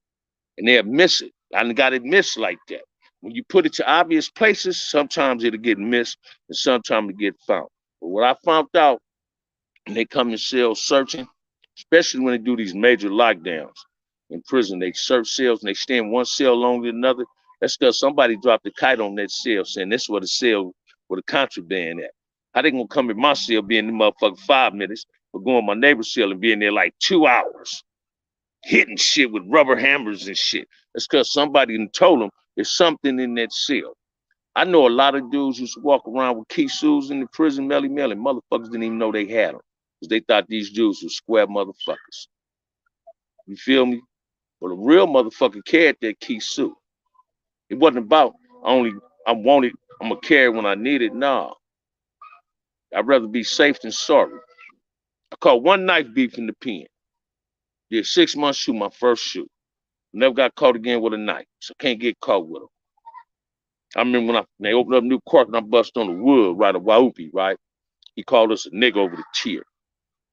And they'll miss it. I done got it missed like that. When you put it to obvious places, sometimes it'll get missed and sometimes it get found. But what I found out, and they come in cells searching, especially when they do these major lockdowns in prison, they search cells and they stay in one cell longer than another. That's because somebody dropped a kite on that cell saying this is where the cell where the contraband at. How they gonna come in my cell be in the motherfucker 5 minutes, but go in my neighbor's cell and be in there like 2 hours, hitting shit with rubber hammers and shit? That's because somebody told them there's something in that cell. I know a lot of dudes used to walk around with key shoes in the prison, Melly Melly. Motherfuckers didn't even know they had them because they thought these dudes were square motherfuckers. You feel me? But a real motherfucker carried that key suit. It wasn't about only I want it, I'm gonna carry it when I need it. Nah, I'd rather be safe than sorry. I caught one knife beef in the pen. Did 6 months shoot my first shoot. Never got caught again with a knife, so can't get caught with them. I remember when they opened up New Cork and I bust on the wood, right, a Waupi, right? He called us a nigga over the cheer.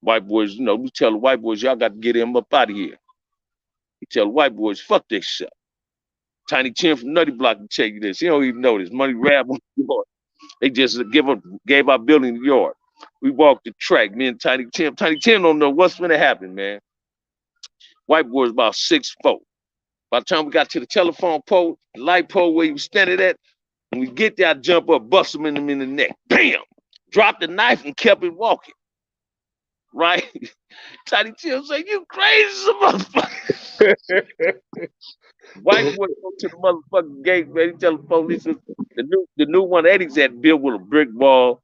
White boys, we tell the white boys, y'all got to get him up out of here. He tell the white boys, fuck this shit. Tiny Chin from Nutty Block can tell you this. He don't even know this. Money rap on the yard. They just gave our building the yard. We walked the track, me and Tiny Tim. Tiny Tim don't know what's gonna happen, man. White boy's about 6'4". By the time we got to the telephone pole, the light pole where he was standing at, when we get there, I jump up, bust him in the neck. Bam! Dropped the knife and kept it walking. right? Tiny Tim say, "You crazy motherfucker." White boy go to the motherfucking gate, man. He tell the police the new 180s had built with a brick wall.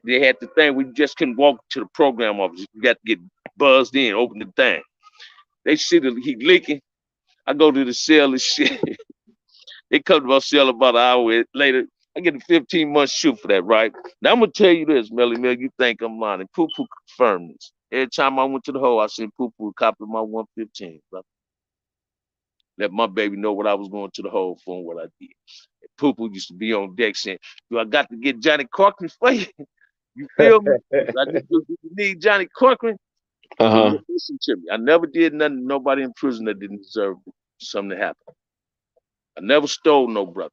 They had the thing where you just couldn't walk to the program office. You got to get buzzed in, open the thing. They see that he leaking. I go to the cell and shit. They come to my cell about an hour later. I get a 15-month shoot for that, right? Now I'm gonna tell you this, Melly Mill. You think I'm lying? And Poo Poo confirmed this. Every time I went to the hole, I seen Poo Poo copy my 115, bro. Let my baby know what I was going to the hole for and what I did. And Poo Poo used to be on deck saying, "Do I got to get Johnny Corcoran for you? You feel me? Do you need Johnny Corcoran?" But Uh-huh. listen to me. I never did nothing to nobody in prison that didn't deserve something to happen. I never stole no brother.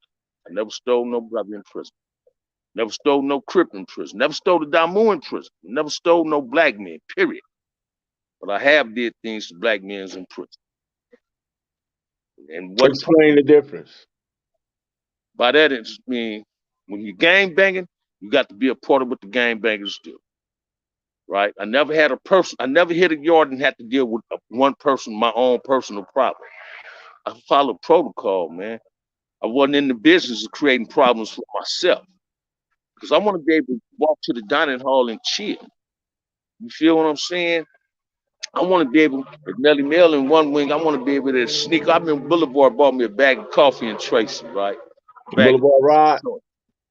I never stole no brother in prison. Never stole no Crip in prison. Never stole a Damu in prison. Never stole no black men, period. But I have did things to black men in prison. And what Explain the difference. by that it means when you gang banging, you got to be a part of what the gang bangers do. Right? I never had a person, I never hit a yard and had to deal with one person, my own personal problem. I followed protocol, man. I wasn't in the business of creating problems for myself. Because I want to be able to walk to the dining hall and chill. You feel what I'm saying? I want to be able, if Nelly Mel in one wing, I want to be able to sneak. I remember Boulevard bought me a bag of coffee and Tracy, right? Bag of Boulevard Rod.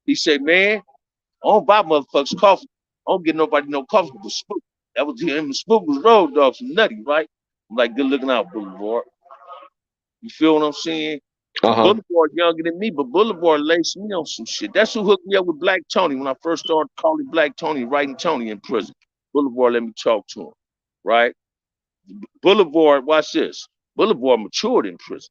He said, "Man, I don't buy motherfuckers coffee. I don't get nobody no coffee but Spook." That was him. And Spook was road dogs and nutty, right? I'm like, good looking out, Boulevard. You feel what I'm saying? Uh-huh. Boulevard younger than me, but Boulevard laced me on some shit. That's who hooked me up with Black Tony when I first started calling Black Tony, writing Tony in prison. Boulevard let me talk to him, right? Boulevard, watch this. Boulevard matured in prison.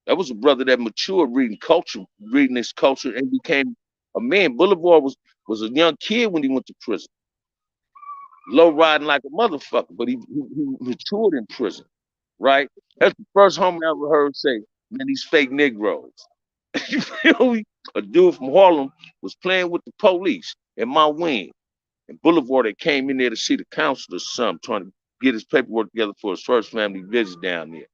That was a brother that matured reading culture, reading his culture, and became a man. Boulevard was a young kid when he went to prison, low riding like a motherfucker, but he matured in prison, right? That's the first homie I ever heard say, "Man, these fake Negroes." You feel me? A dude from Harlem was playing with the police in my wing. And Boulevard that came in there to see the counselor or something, trying to get his paperwork together for his first family visit down there.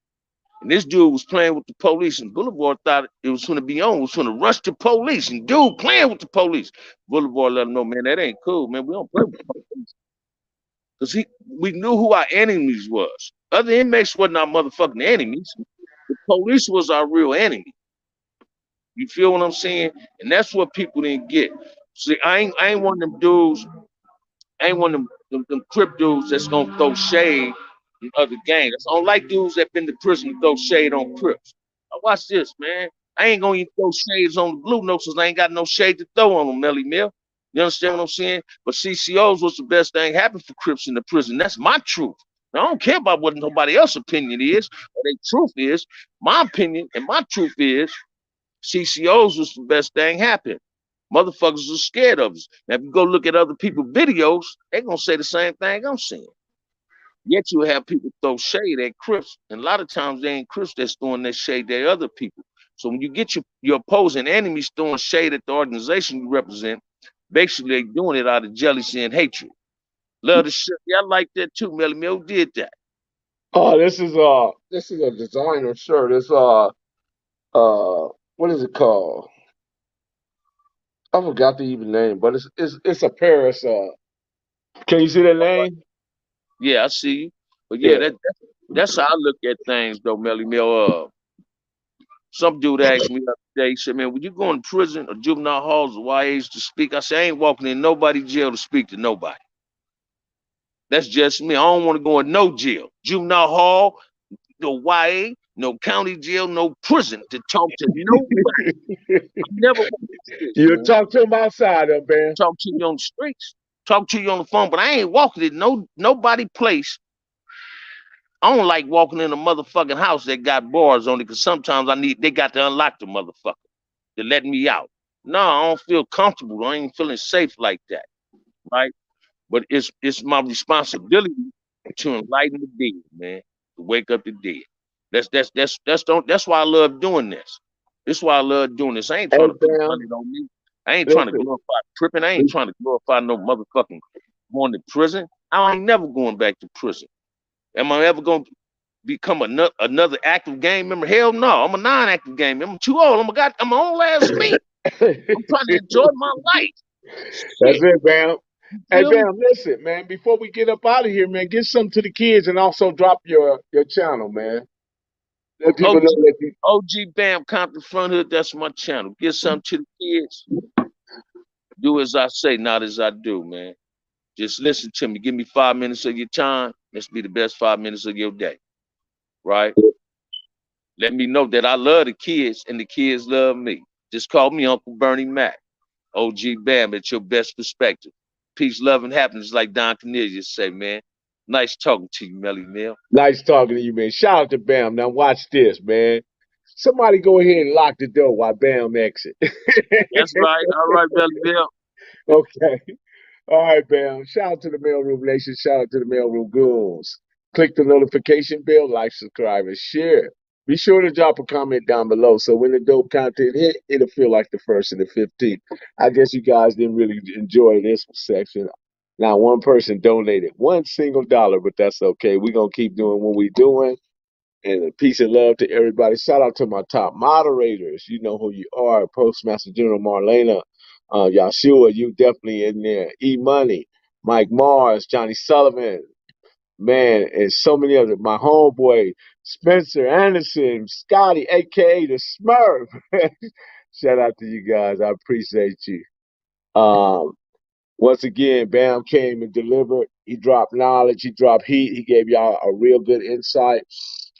And this dude was playing with the police, and Boulevard thought it was going to be on, was going to rush the police, and dude playing with the police. Boulevard let him know, "Man, that ain't cool, man. We don't play with the police." Because we knew who our enemies was. Other inmates wasn't our motherfucking enemies. The police was our real enemy. You feel what I'm saying? And that's what people didn't get. See, I ain't one of them dudes. I ain't one of them crip dudes that's gonna throw shade in other gangs. I don't like dudes that been to prison to throw shade on crips. Now watch this, man. I ain't gonna even throw shades on the blue notes because I ain't got no shade to throw on them, Melly Mill. You understand what I'm saying? But CCOs was the best thing happened for Crips in the prison. That's my truth. Now, I don't care about what nobody else's opinion is or their truth is. My opinion and my truth is CCOs was the best thing happened. Motherfuckers are scared of us. Now, if you go look at other people's videos, they're gonna say the same thing I'm saying. Yet you have people throw shade at Crips, and a lot of times they ain't Crips that's throwing that shade at other people. So when you get your opposing enemies throwing shade at the organization you represent, basically they doing it out of jealousy and hatred. Love the shit. Yeah, I like that too. Melly Mill did that. Oh, this is a designer shirt. It's what is it called? I forgot the even name, but it's a Paris. Can you see that All right. name? Yeah, I see you. But yeah, Yeah. that's how I look at things though, Melly Mill. Some dude asked me the other day, he said, "Man, when you go in prison or juvenile halls or YAs to speak," I said, "I ain't walking in nobody jail to speak to nobody. That's just me. I don't want to go in no jail. Juvenile hall, no YA, no county jail, no prison to talk to nobody. I never want to do this, You man. talk to him outside of man. Talk to you on the streets, talk to you on the phone, but I ain't walking in nobody place. I don't like walking in a motherfucking house that got bars on it because sometimes they got to unlock the motherfucker to let me out. No, I don't feel comfortable. I ain't feeling safe like that, right? But it's my responsibility to enlighten the dead, man, to wake up the dead. That's why I love doing this. This is why I love doing this. I ain't Hey trying to put money Bam, on me. I ain't trying to listen. glorify tripping. I ain't trying to glorify no motherfucking. Going to prison? I ain't never going back to prison. Am I ever gonna become another active gang member? Hell no. I'm a non-active gang member. I'm too old. I'm my own last meat. I'm trying to enjoy my life. That's Shit. it, Bam. You Hey, feel me? Bam, listen, man. Before we get up out of here, man, get something to the kids and also drop your channel, man. Let people know OG that you. OG Bam Compton Front Hood, that's my channel. Get something to the kids. Do as I say, not as I do, man. Just listen to me. Give me 5 minutes of your time. Let's be the best 5 minutes of your day. Right? Let me know that I love the kids and the kids love me. Just call me Uncle Bernie Mac. OG Bam at your best perspective. Peace, love, and happiness, like Don Cornelius say, man. Nice talking to you, Melly Mel. Nice talking to you, man. Shout out to Bam. Now watch this, man. Somebody go ahead and lock the door while Bam exit. That's right. All right, Melly Mel. Okay. All right, Bam. Shout out to the Mailroom Nation. Shout out to the Mailroom Goons. Click the notification bell, like, subscribe, and share. Be sure to drop a comment down below so when the dope content hit, it'll feel like the first and the 15th. I guess you guys didn't really enjoy this section. Now, one person donated $1 but that's okay. We're going to keep doing what we're doing. And a peace and love to everybody. Shout out to my top moderators. You know who you are. Postmaster General Marlena, Yashua, you definitely in there. E Money, Mike Mars, Johnny Sullivan, man, and so many others. My homeboy, Spencer Anderson, Scotty, aka the Smurf. Shout out to you guys. I appreciate you. Um, Once again, Bam came and delivered. He dropped knowledge, he dropped heat, he gave y'all a real good insight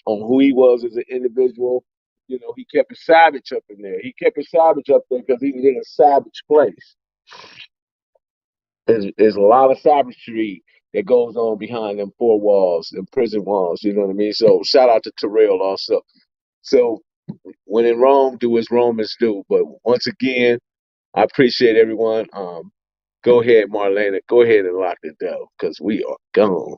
on who he was as an individual. You know, he kept it savage up in there. He kept it savage up there because he was in a savage place. There's a lot of savagery that goes on behind them four walls, them prison walls. You know what I mean? So shout out to Terrell also. So when in Rome, do as Romans do. But once again, I appreciate everyone. Go ahead, Marlena. Go ahead and lock the door because we are gone.